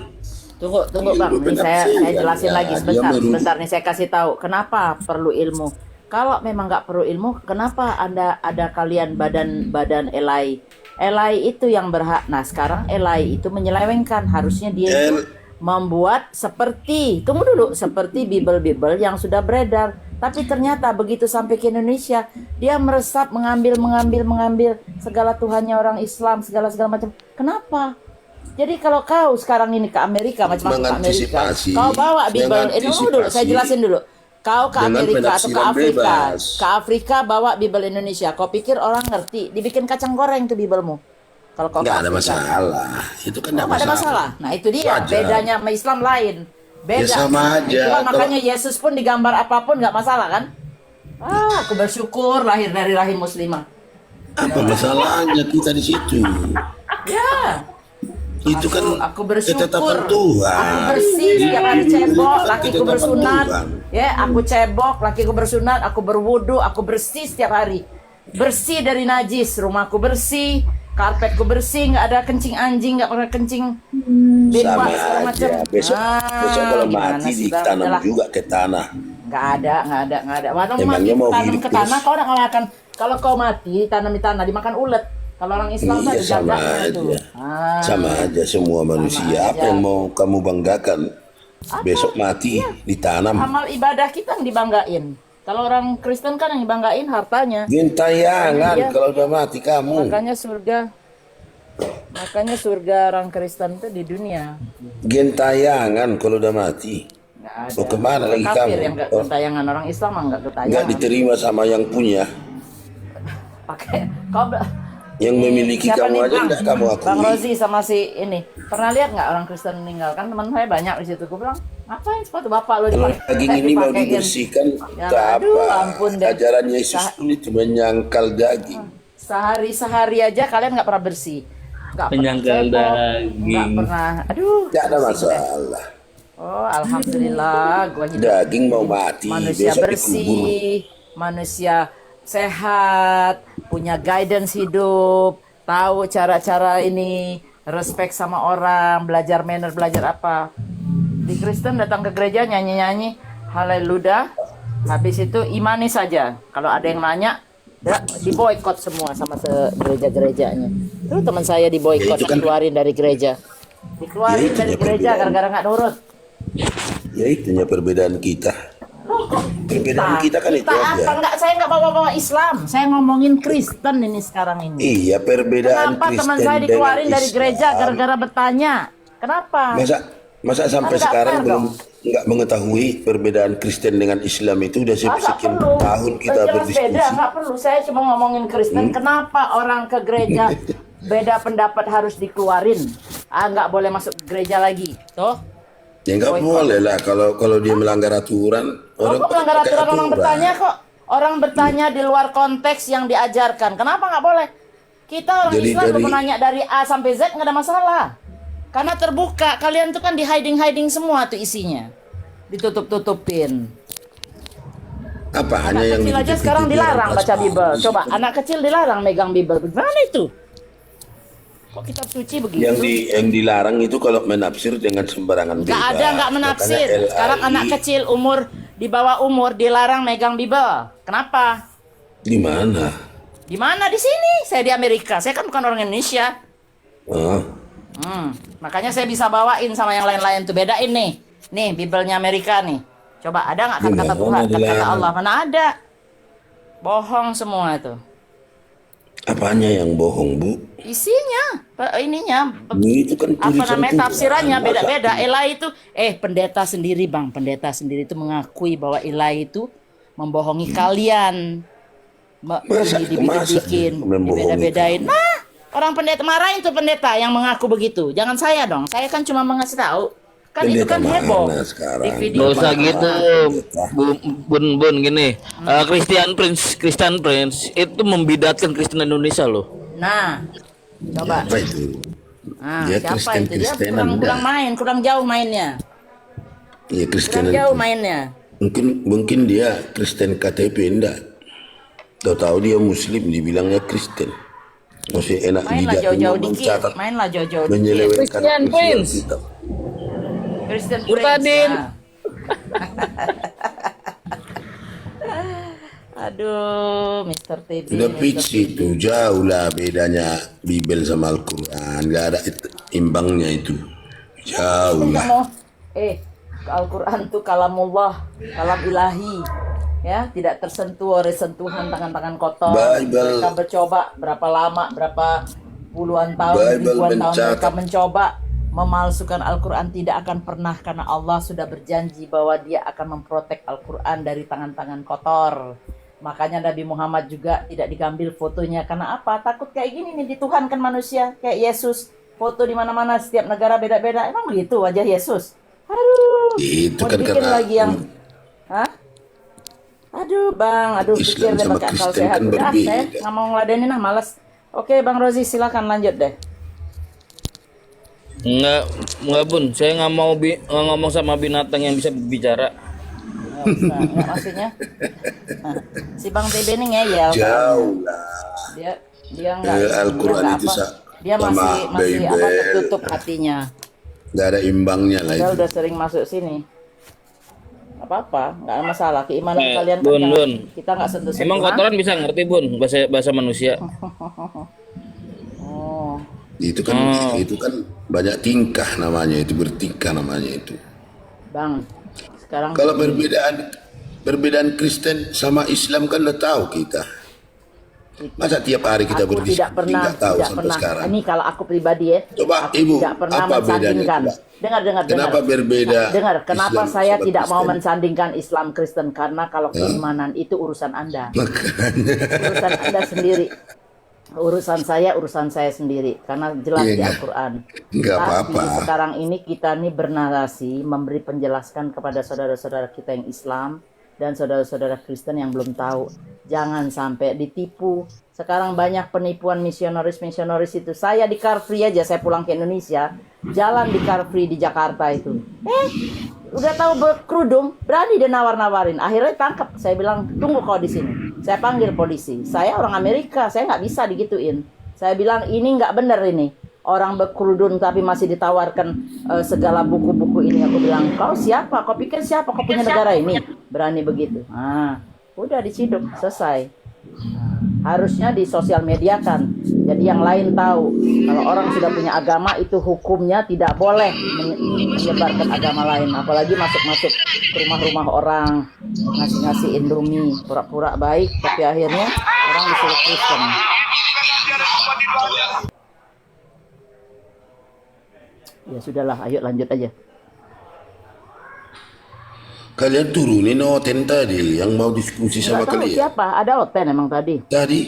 Tunggu Bang, Ilmu ini saya penafsiran, jelasin ya, lagi dia sebentar, merubah. sebentar nih saya kasih tahu kenapa perlu ilmu. Kalau memang nggak perlu ilmu, kenapa ada kalian badan Elai? Elai itu yang berhak. Nah sekarang Elai itu menyelewengkan, harusnya dia itu membuat seperti, tunggu dulu, seperti Bible yang sudah beredar. Tapi ternyata begitu sampai ke Indonesia, dia meresap, mengambil segala Tuhannya orang Islam, segala macam. Kenapa? Jadi kalau kau sekarang ini ke Amerika, macam ke Amerika, Mengantisipasi. kau bawa Bible, ini dulu, saya jelasin dulu. Kau ke Dengan Amerika atau ke penafsiran Afrika, bebas. ke Afrika bawa Bible Indonesia. Kau pikir orang ngerti? Dibikin kacang goreng tuh Biblemu. Kalau kau Nggak ke ada Afrika. masalah. Itu kan Oh, nggak ada masalah. Nah itu dia Wajar. bedanya sama Islam lain. Beda. Ya, sama aja. Itulah Kalau- makanya Yesus pun digambar apapun nggak masalah kan? Aku bersyukur lahir dari rahim muslimah. Apa masalahnya kita di situ? Ya. Itu kan Aku bersyukur. ketetapan Tuhan. Aku bersih setiap hari cebok, lakiku Ketetapan bersunat. Tuhan. Ya, aku cebok, lakiku bersunat, aku berwudu, aku bersih setiap hari. Bersih dari najis, rumahku bersih, karpetku bersih, nggak ada kencing anjing, nggak pernah kencing bebas Sama segala macam. aja. Besok kalau gimana mati sih, Bang? ditanam Udahlah. juga ke tanah. Nggak ada. Waduh, Emangnya mati mau tanam hidup ke terus? tanah, kau orang akan kalau kau mati tanam di tanah dimakan ulet. Kalau orang Islam Iya, saja sama jaga itu. aja. Sama aja semua manusia. Apa aja. yang mau kamu banggakan? Besok mati ditanam. Amal ibadah kita yang dibanggain. Kalau orang Kristen kan yang dibanggain hartanya. Gentayangan Iya. kalau udah mati kamu. Makanya surga orang Kristen itu di dunia. Gentayangan kalau udah mati. Nggak ada. Mau kemana lagi Kafir kamu? yang nggak ketayangan, orang Islam mah nggak Nggak ketayangan. diterima sama yang punya. Pakai kau Yang memiliki siapa kamu nih, aja Bang? nggak kamu Bang akui. Rozi sama si ini pernah lihat nggak orang Kristen meninggal? Kan teman saya banyak di situ. Gue bilang ngapain sepatu bapak lo Kalau dipakai? daging ini mau dipakein? dibersihkan, Ya, tak aduh, apa. ampun deh. Ajaran Yesus itu menyangkal daging. Sehari aja kalian nggak pernah bersih. Nggak pernah Menyangkal cebok, nggak daging. pernah. Aduh. Tidak ada pusing deh. masalah. Oh, alhamdulillah, gua hidup. Daging mau mati, Manusia besok bersih, dikubur. manusia sehat, punya guidance hidup, tahu cara-cara ini, respect sama orang, belajar manner, belajar apa. Di Kristen datang ke gereja nyanyi-nyanyi, haleluya. Habis itu imani saja. Kalau ada yang nanya, diboykot semua sama gereja-gerejanya. Itu teman saya diboykot, Ya, itu kan- dikeluarin dari gereja. Dikeluarin Ya, itu dari ya gereja perbedaan. gara-gara nggak nurut. Ya itunya perbedaan kita. Perbedaan kita kan itu apa aja. enggak, saya nggak bawa-bawa Islam, saya ngomongin Kristen ini sekarang ini. Iya, perbedaan Kenapa Kristen teman saya dengan dikeluarin dari Islam. gereja gara-gara bertanya? Kenapa? Masa sampai Kan nggak sekarang fair belum dong. nggak mengetahui perbedaan Kristen dengan Islam itu udah Nggak sekian perlu. tahun kita Jelas berdiskusi. beda, nggak perlu. Saya cuma ngomongin Kristen. Kenapa orang ke gereja beda pendapat harus dikeluarin? Nggak boleh masuk ke gereja lagi, toh? Ya nggak Boykot. boleh lah kalau dia melanggar aturan. Kok melanggar pakai aturan orang bertanya kok? Orang bertanya di luar konteks yang diajarkan. Kenapa nggak boleh? Kita orang Jadi Islam dari- mau nanya dari A sampai Z nggak ada masalah. Karena terbuka. Kalian tuh kan di hiding semua tuh isinya. Ditutup-tutupin. Apa hanya Anak yang kecil aja ditutup-tutupi sekarang orang dilarang kelas baca Bible. bagus Coba itu. anak kecil dilarang megang Bible. Gimana itu? Kok kitab suci begitu? Yang dilarang itu kalau menafsir dengan sembarangan bebas. Nggak ada, nggak menafsir. Makanya Sekarang LAI anak kecil di bawah umur dilarang megang Bible. Kenapa? di mana? Di mana? Di sini. Saya di Amerika. Saya kan bukan orang Indonesia. Ah, Makanya saya bisa bawain sama yang lain-lain tuh. Bedain nih. Nih, Biblenya Amerika nih. Coba ada nggak kata-kata Di mana Tuhan, kata-kata dilarang? Allah? Mana ada? Bohong semua itu. Apanya yang bohong, Bu? Isinya, ininya, Itu kan apa tulisan namanya Tuhan. tafsirannya Masa beda-beda. Elai itu, pendeta sendiri bang, pendeta sendiri itu mengakui bahwa Elai itu membohongi kalian, masa dibikin, membohongi dibeda-bedain. Nah, orang pendeta marahin tuh pendeta yang mengaku begitu. Jangan saya dong, saya kan cuma mengasih tahu. Kan itu Pendeta kan heboh mana di sekarang? video. Gak usah Apa- gitu, Bun gini. Christian Prince itu membidatkan Kristen Indonesia loh. Nah, coba. Apa itu? Nah, Dia siapa itu? Dia Kristen-Kristenan kurang main, kurang jauh mainnya. Ya Kristen. Kurang jauh mainnya. Mungkin dia Kristen KTP enggak. Tahu dia Muslim dibilangnya Kristen. Masih enak Mainlah jidat jauh-jauh memang dikit. mencatat, Mainlah jauh-jauh dikit. menyelewengkan Christian usia Prince. kita. Kristen Murtadin. Prince. Aduh, Mr. TB. Udah Mr. fix itu, jauh lah bedanya Bibel sama Al-Quran. Gak ada imbangnya itu. Jauh Nggak lah. mau. Al-Quran tuh kalamullah, kalam ilahi. Ya, tidak tersentuh oleh sentuhan tangan-tangan kotor. Bible. Mereka mencoba berapa lama, berapa puluhan tahun, Bible ribuan tahun mencatat. mereka mencoba memalsukan Al-Quran, tidak akan pernah karena Allah sudah berjanji bahwa dia akan memprotek Al-Quran dari tangan-tangan kotor. Makanya Nabi Muhammad juga tidak diambil fotonya karena apa? Takut kayak gini nih dituhankan manusia kayak Yesus. Foto di mana-mana setiap negara beda-beda. Emang begitu wajah Yesus? Aduh. Itu Mau kan dibikin karena lagi yang Hah? Aduh bang, aduh pikir Islam deh sama pakai akal Kristen sehat. kan Udah, berbeda. saya nggak mau ngeladenin lah, males. Oke Bang Rozi silakan lanjut deh. Enggak Bun, saya nggak mau ngomong sama binatang yang bisa berbicara. Nggak usah, nggak maksudnya. Nah, si Bang TB ini ngeyel. Jauh lah. Dia nggak Al-Quran dia nggak itu apa. Dia masih sama apa Bible. tertutup hatinya. Gak ada imbangnya lah Dia itu. udah sering masuk sini. Apa-apa, nggak ada masalah. Keimanan kalian kan Bun, jangan- Bun. kita nggak sentuh-sentuh. Emang kotoran bisa ngerti Bun bahasa manusia? Oh. Itu kan banyak tingkah namanya itu, bertingkah namanya itu. Bang, sekarang Kalau perbedaan Kristen sama Islam kan udah tahu kita. Masa tiap hari kita aku berdiskusi tidak pernah, nggak tahu tidak sampai pernah. sekarang. Ini kalau aku pribadi ya, Coba, aku Ibu, tidak pernah apa bedanya? mensandingkan. Coba. Dengar. Kenapa berbeda Dengar, kenapa Islam saya sama tidak mau Kristen? mensandingkan Islam Kristen? Karena kalau keimanan itu urusan Anda, Makanya. urusan Anda sendiri. Urusan saya sendiri. Karena jelas Iya, di nggak. Al-Quran. Nggak Tapi apa-apa. sekarang ini kita nih bernarasi, memberi penjelaskan kepada saudara-saudara kita yang Islam dan saudara-saudara Kristen yang belum tahu. Jangan sampai ditipu. Sekarang banyak penipuan misionaris itu. Saya di Car Free aja, saya pulang ke Indonesia, jalan di Car Free di Jakarta itu. Udah tahu berkerudung, berani dia nawar-nawarin. Akhirnya tangkap. Saya bilang, tunggu kau di sini. Saya panggil polisi. Saya orang Amerika, saya nggak bisa digituin. Saya bilang, ini nggak bener ini. Orang berkerudung tapi masih ditawarkan segala buku-buku ini. Aku bilang, kau siapa? Kau pikir siapa? Kau punya negara ini? Berani begitu. Udah diciduk, selesai. Harusnya di sosial media kan, jadi yang lain tahu kalau orang sudah punya agama itu hukumnya tidak boleh menyebarkan agama lain, apalagi masuk-masuk ke rumah-rumah orang ngasih Indomie pura-pura baik tapi akhirnya orang disuruh Kristen. Ya sudahlah, ayo lanjut aja. Kalian turunin Oten tadi yang mau diskusi sama Nggak tahu kalian. siapa, ada Oten emang tadi. Tadi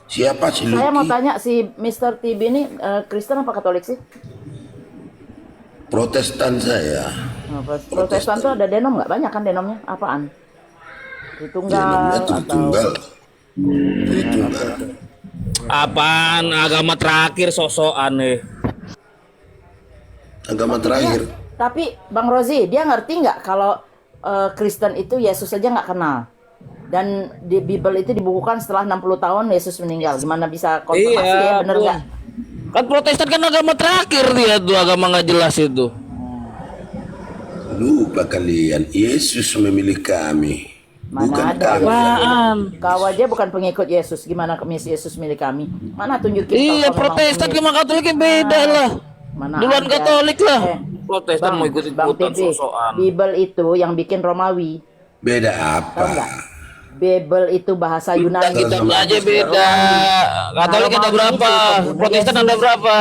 siapa sih Saya mau Lucky? tanya si Mr. TB ini Kristen apa Katolik sih? Protestan saya. Protestan tuh ada denom nggak? Banyak kan denomnya? Apaan? Denomnya Tritunggal. Tritunggal. Apaan agama terakhir sosokan nih? Agama terakhir. Tapi Bang Rozi, dia ngerti nggak kalau Kristen itu Yesus aja nggak kenal? Dan di Bible itu dibukukan setelah 60 tahun Yesus meninggal. Gimana bisa konfirmasi ya? Bener Bun. nggak? Kan Protestan kan agama terakhir dia tuh, agama nggak jelas itu. Lupa kalian, Yesus memilih kami. Mana Bukan ada? kami. Kau aja bukan pengikut Yesus. Gimana Yesus milik kami? Mana tunjukin? Iya, kau memang Protestan milik- sama Katoliknya beda lah. Mana Duluan ada? Katolik lah. Protestan Bang, mau ikut Bang ikutan TB, sosokan. Bible itu yang bikin Romawi. Beda Tahu apa? nggak? Bible itu bahasa Yunani. Kita aja beda. Katolik ada berapa? Protestan ada berapa?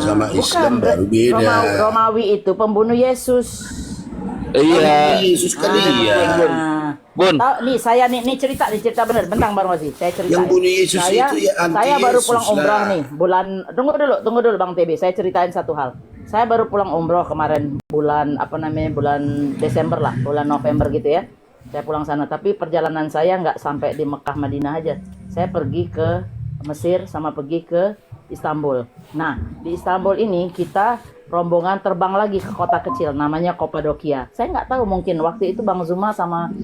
Sama Islam baru beda. Romawi itu pembunuh Yesus. Iya. Yesus kalian. Bun. Tahu nih saya nih cerita benar. Bentang Bang Rosi. Saya cerita. Yang bunuh Yesus saya, itu ya anti saya baru Yesus pulang umroh lah. nih bulan. Tunggu dulu Bang TB. Saya ceritain satu hal. Saya baru pulang umroh kemarin bulan bulan Desember lah, bulan November gitu ya. Saya pulang sana, tapi perjalanan saya nggak sampai di Mekah Madinah aja. Saya pergi ke Mesir sama pergi ke Istanbul. Nah, di Istanbul ini kita rombongan terbang lagi ke kota kecil namanya Kapadokia. Saya nggak tahu, mungkin waktu itu Bang Zuma sama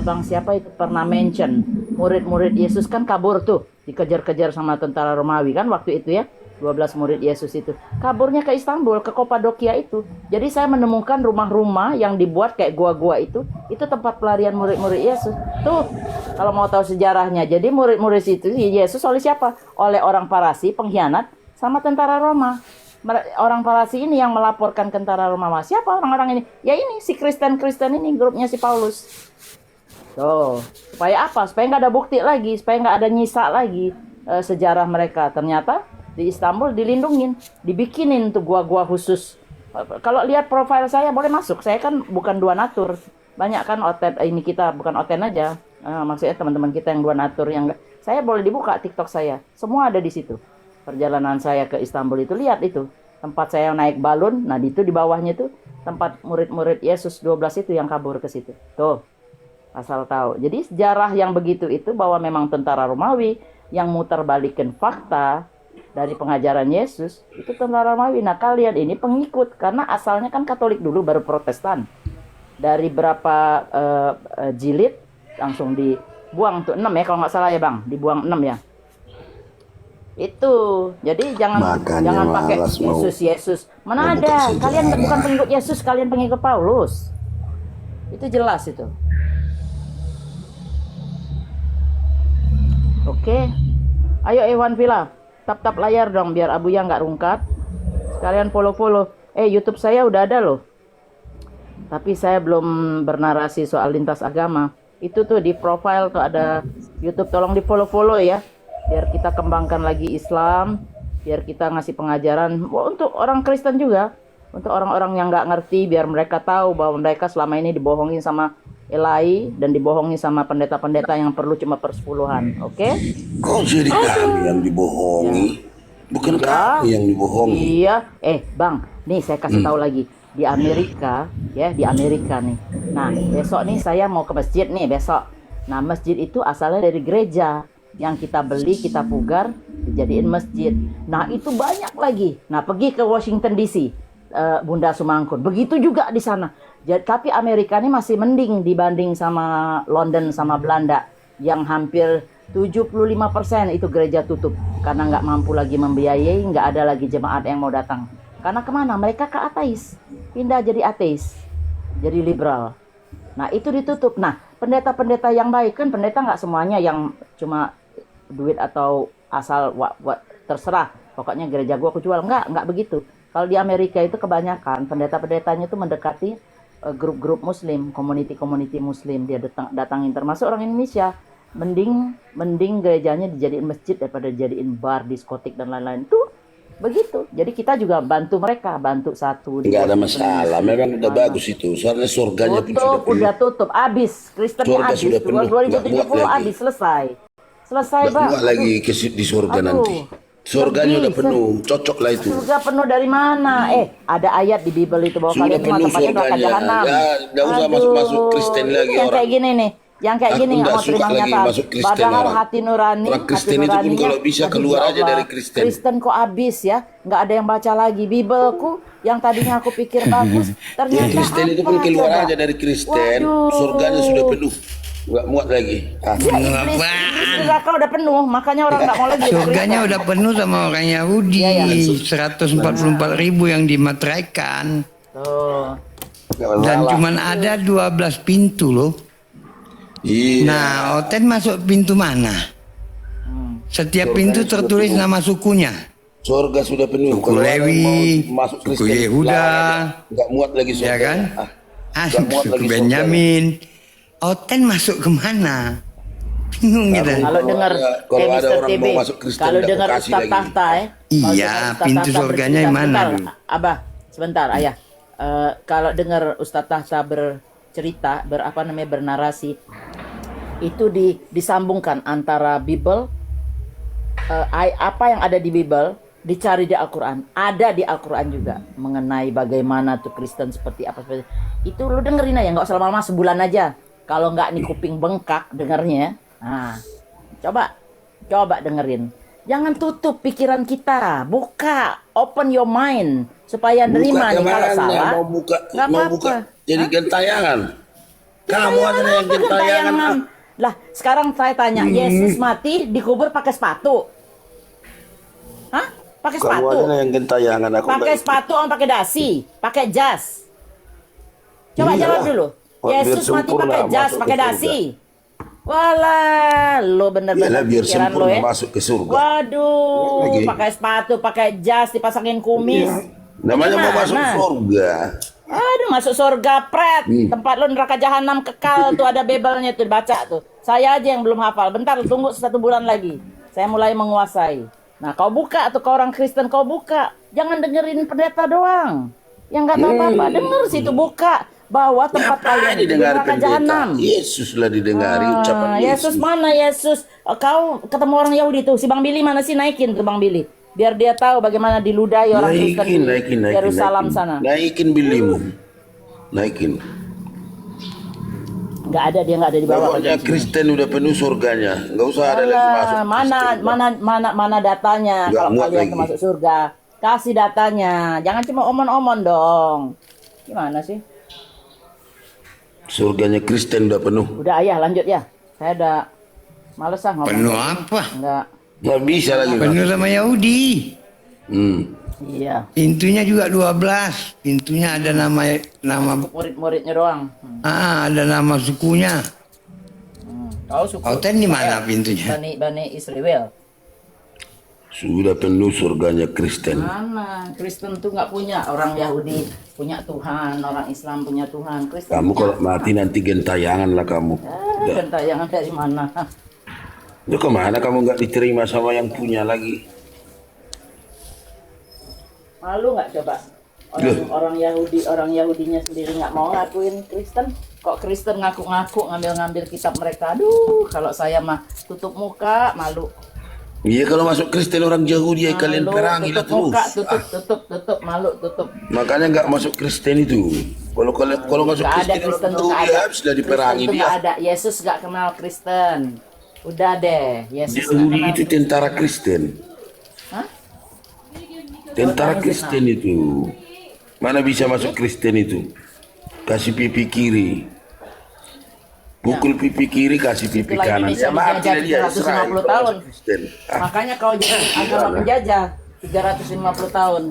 Bang siapa itu pernah mention murid-murid Yesus kan kabur tuh, dikejar-kejar sama tentara Romawi kan waktu itu ya. 12 murid Yesus itu kaburnya ke Istanbul, ke Kapadokia itu. Jadi saya menemukan rumah-rumah yang dibuat kayak gua-gua itu tempat pelarian murid-murid Yesus. Tuh, kalau mau tahu sejarahnya. Jadi murid-murid itu Yesus oleh siapa? Oleh orang Parasi, pengkhianat, sama tentara Roma. Orang Parasi ini yang melaporkan ke tentara Roma. Siapa orang-orang ini? Ya ini si Kristen-Kristen ini, grupnya si Paulus. Tuh, supaya apa? Supaya nggak ada bukti lagi, supaya nggak ada nyisa lagi sejarah mereka. Ternyata di Istanbul dilindungin, dibikinin tuh gua-gua khusus. Kalau lihat profil saya boleh masuk. Saya kan bukan donatur. Banyak kan oten ini kita bukan oten aja. Maksudnya teman-teman kita yang donatur yang saya boleh dibuka TikTok saya. Semua ada di situ. Perjalanan saya ke Istanbul itu lihat itu. Tempat saya naik balon, nah itu di bawahnya itu tempat murid-murid Yesus 12 itu yang kabur ke situ. Tuh. Asal tahu. Jadi sejarah yang begitu itu bahwa memang tentara Romawi yang muter balikin fakta dari pengajaran Yesus itu tentara Romawi. Nah kalian ini pengikut karena asalnya kan Katolik dulu baru Protestan. Dari berapa jilid langsung dibuang tuh 6 ya kalau nggak salah ya Bang, dibuang 6 ya. Itu jadi jangan pakai Yesus. Mana ada? Kalian bukan pengikut Yesus, kalian pengikut Paulus. Itu jelas itu. Oke. Ayo Ewan Villa. Tap layar dong biar Abuya nggak rungkat. Sekalian follow. YouTube saya udah ada loh. Tapi saya belum bernarasi soal lintas agama. Itu tuh di profile tuh ada YouTube, tolong di follow ya. Biar kita kembangkan lagi Islam, biar kita ngasih pengajaran untuk orang Kristen juga, untuk orang-orang yang nggak ngerti, biar mereka tahu bahwa mereka selama ini dibohongin sama Elai dan dibohongi sama pendeta-pendeta yang perlu cuma persepuluhan. Oke? Kok jadi kami yang dibohongi? Bukan kami yang dibohongi. Iya. Bang, nih saya kasih tahu lagi. Di Amerika, ya, di Amerika nih. Nah, besok nih saya mau ke masjid nih besok. Nah, masjid itu asalnya dari gereja yang kita beli, kita pugar, dijadiin masjid. Nah, itu banyak lagi. Nah, pergi ke Washington DC, Bunda Sumangkun. Begitu juga di sana. Jadi, tapi Amerika ini masih mending dibanding sama London sama Belanda yang hampir 75% itu gereja tutup karena nggak mampu lagi membiayai, nggak ada lagi jemaat yang mau datang. Karena kemana? Mereka ke ateis, pindah jadi ateis, jadi liberal. Nah itu ditutup. Nah pendeta-pendeta yang baik kan pendeta nggak semuanya yang cuma duit atau asal terserah. Pokoknya gereja gua aku jual, nggak begitu. Kalau di Amerika itu kebanyakan pendeta-pendetanya itu mendekati grup-grup Muslim, community Muslim dia datangin, termasuk orang Indonesia. Mending gerejanya dijadiin masjid daripada dijadiin bar, diskotik dan lain-lain. Tuh begitu. Jadi kita juga bantu mereka, bantu satu. Enggak ada masalah, memang udah bagus itu. Soalnya surganya pun udah tutup, habis. Kristennya habis. 2070 habis, selesai Bang. Nggak lagi di surga nanti. Surganya udah penuh, cocok lah itu. Surga penuh dari mana? Ada ayat di Bible itu bahwa sudah kalian semua tempatnya neraka jahanam. Nggak usah masuk Kristen lagi yang orang. Kayak gini nih. Yang kayak gini nggak mau terima kenyataan. Padahal hati nurani, orang Kristen itu pun kalau bisa keluar aja dari Kristen. Kristen kok habis ya, nggak ada yang baca lagi Bibelku yang tadinya aku pikir bagus, ternyata Kristen itu pun keluar aja dari Kristen. Surganya sudah penuh, nggak muat lagi. Neraka udah penuh, makanya orang nggak mau lagi. Surganya udah penuh sama orang Yahudi, 144.000 yang dimateraikan. Dan cuman ada 12 pintu loh. Iya. Nah, Oten masuk pintu mana? Setiap pintu tertulis nama sukunya. Surga sudah penuh. Suku Lewi, masuk suku Kristen, Yehuda, nggak muat lagi surga. ya kan? Nggak muat Suku lagi Benyamin. Oten masuk kemana? Bingung kita. Kalau dengar Kalau ada Mr. orang TB, mau masuk Kristen, kalau nggak dengar kasih Ustaz lagi. Tahta Iya, kalau dengar Ustaz pintu Tahta surganya bercerita, yang mana sebentar, dulu? Abah, sebentar, ayah. Kalau dengar Ustaz Tahta bercerita, bernarasi, itu disambungkan antara Bible, apa yang ada di Bible dicari di Al-Quran, ada di Al-Quran juga mengenai bagaimana tuh Kristen seperti apa seperti itu. Lu dengerin aja, nggak usah lama-lama, sebulan aja. Kalau nggak nih kuping bengkak dengernya. Nah, coba dengerin. Jangan tutup pikiran kita, buka, open your mind supaya nerima nih. Kalau salah mau buka, nggak mau apa-apa. buka jadi gentayangan. Kamu aja yang gentayangan. Lah, sekarang saya tanya, Yesus mati dikubur pakai sepatu? Hah? Pakai Kamu sepatu? aja yang gentayangan. Aku Pakai nggak- sepatu atau pakai dasi? Pakai jas? Coba Iya. jawab dulu. Biar Yesus mati sempurna pakai jas, masuk pakai ke dasi. Walah, lo Iyalah, bener-bener biar pikiran lo sempurna ya. masuk ke surga. Waduh, Lagi. pakai sepatu, pakai jas, dipasangin kumis. Namanya mau masuk Gimana? surga. Aduh, masuk surga, pret. Tempat lo neraka jahanam kekal tuh, ada bebelnya tuh, baca tuh. Saya aja yang belum hafal. Bentar, tunggu 1 bulan lagi. Saya mulai menguasai. Nah, kau buka tuh ke orang Kristen, kau buka. Jangan dengerin pendeta doang. Yang nggak tahu apa-apa, denger situ, buka. Bahwa tempat kalian itu Didengar neraka pendeta. jahanam. Yesus lah didengari ucapan Yesus mana Yesus? Kau ketemu orang Yahudi tuh, si Bang Billy mana sih, naikin tuh Bang Billy. Biar dia tahu bagaimana diludahi orang Kristen di Yerusalem sana. Naikin bilimu. Naikin. Nggak ada, dia nggak ada di bawah. Pokoknya Kristen udah penuh surganya. Nggak usah ada lagi masuk. Mana datanya Nggak kalau muat kalian lagi. masuk surga? Kasih datanya. Jangan cuma omon-omon dong. Gimana sih? Surganya Kristen udah penuh. Udah ayah, lanjut ya. Saya udah males ngomong. Penuh apa? Enggak. Nggak bisa lagi. Penuh sama Yahudi. Iya. Pintunya juga 12. Pintunya ada nama Murid-muridnya doang. ada nama sukunya. Kau suku. Oten di mana pintunya? Bani Israel. Sudah penuh surganya Kristen. Mana? Kristen tuh nggak punya. Orang Yahudi punya Tuhan, orang Islam punya Tuhan. Kristen Kamu punya kalau mati nanti gentayangan lah kamu. gentayangan dari mana? Itu kemana kamu nggak diterima sama yang punya lagi? Malu nggak coba? Orang Yahudinya sendiri nggak mau ngakuin Kristen. Kok Kristen ngaku-ngaku ngambil kitab mereka? Aduh, kalau saya mah tutup muka, malu. Iya, kalau masuk Kristen orang Yahudi ya kalian Malu, perangi lah tutup terus. muka, tutup, malu, tutup. Makanya nggak masuk Kristen itu. Kalau masuk Nggak ada Kristen Kristen orang tuh, nggak Yahudi ada. habis lah diperangi Kristen tuh dia. nggak ada. Yesus nggak kenal Kristen. Udah deh, Yesus nggak Yahudi kenal. itu tentara Kristen. Hah? Tentara Kristen itu. Mana bisa masuk Kristen itu? Kasih pipi kiri. Pukul pipi kiri, kasih pipi Itulah kanan. Indonesia Ya mati dijajah lah dia. 350 Israel kalau tahun. masuk Kristen. Makanya kau jadi agama penjajah 350 tahun.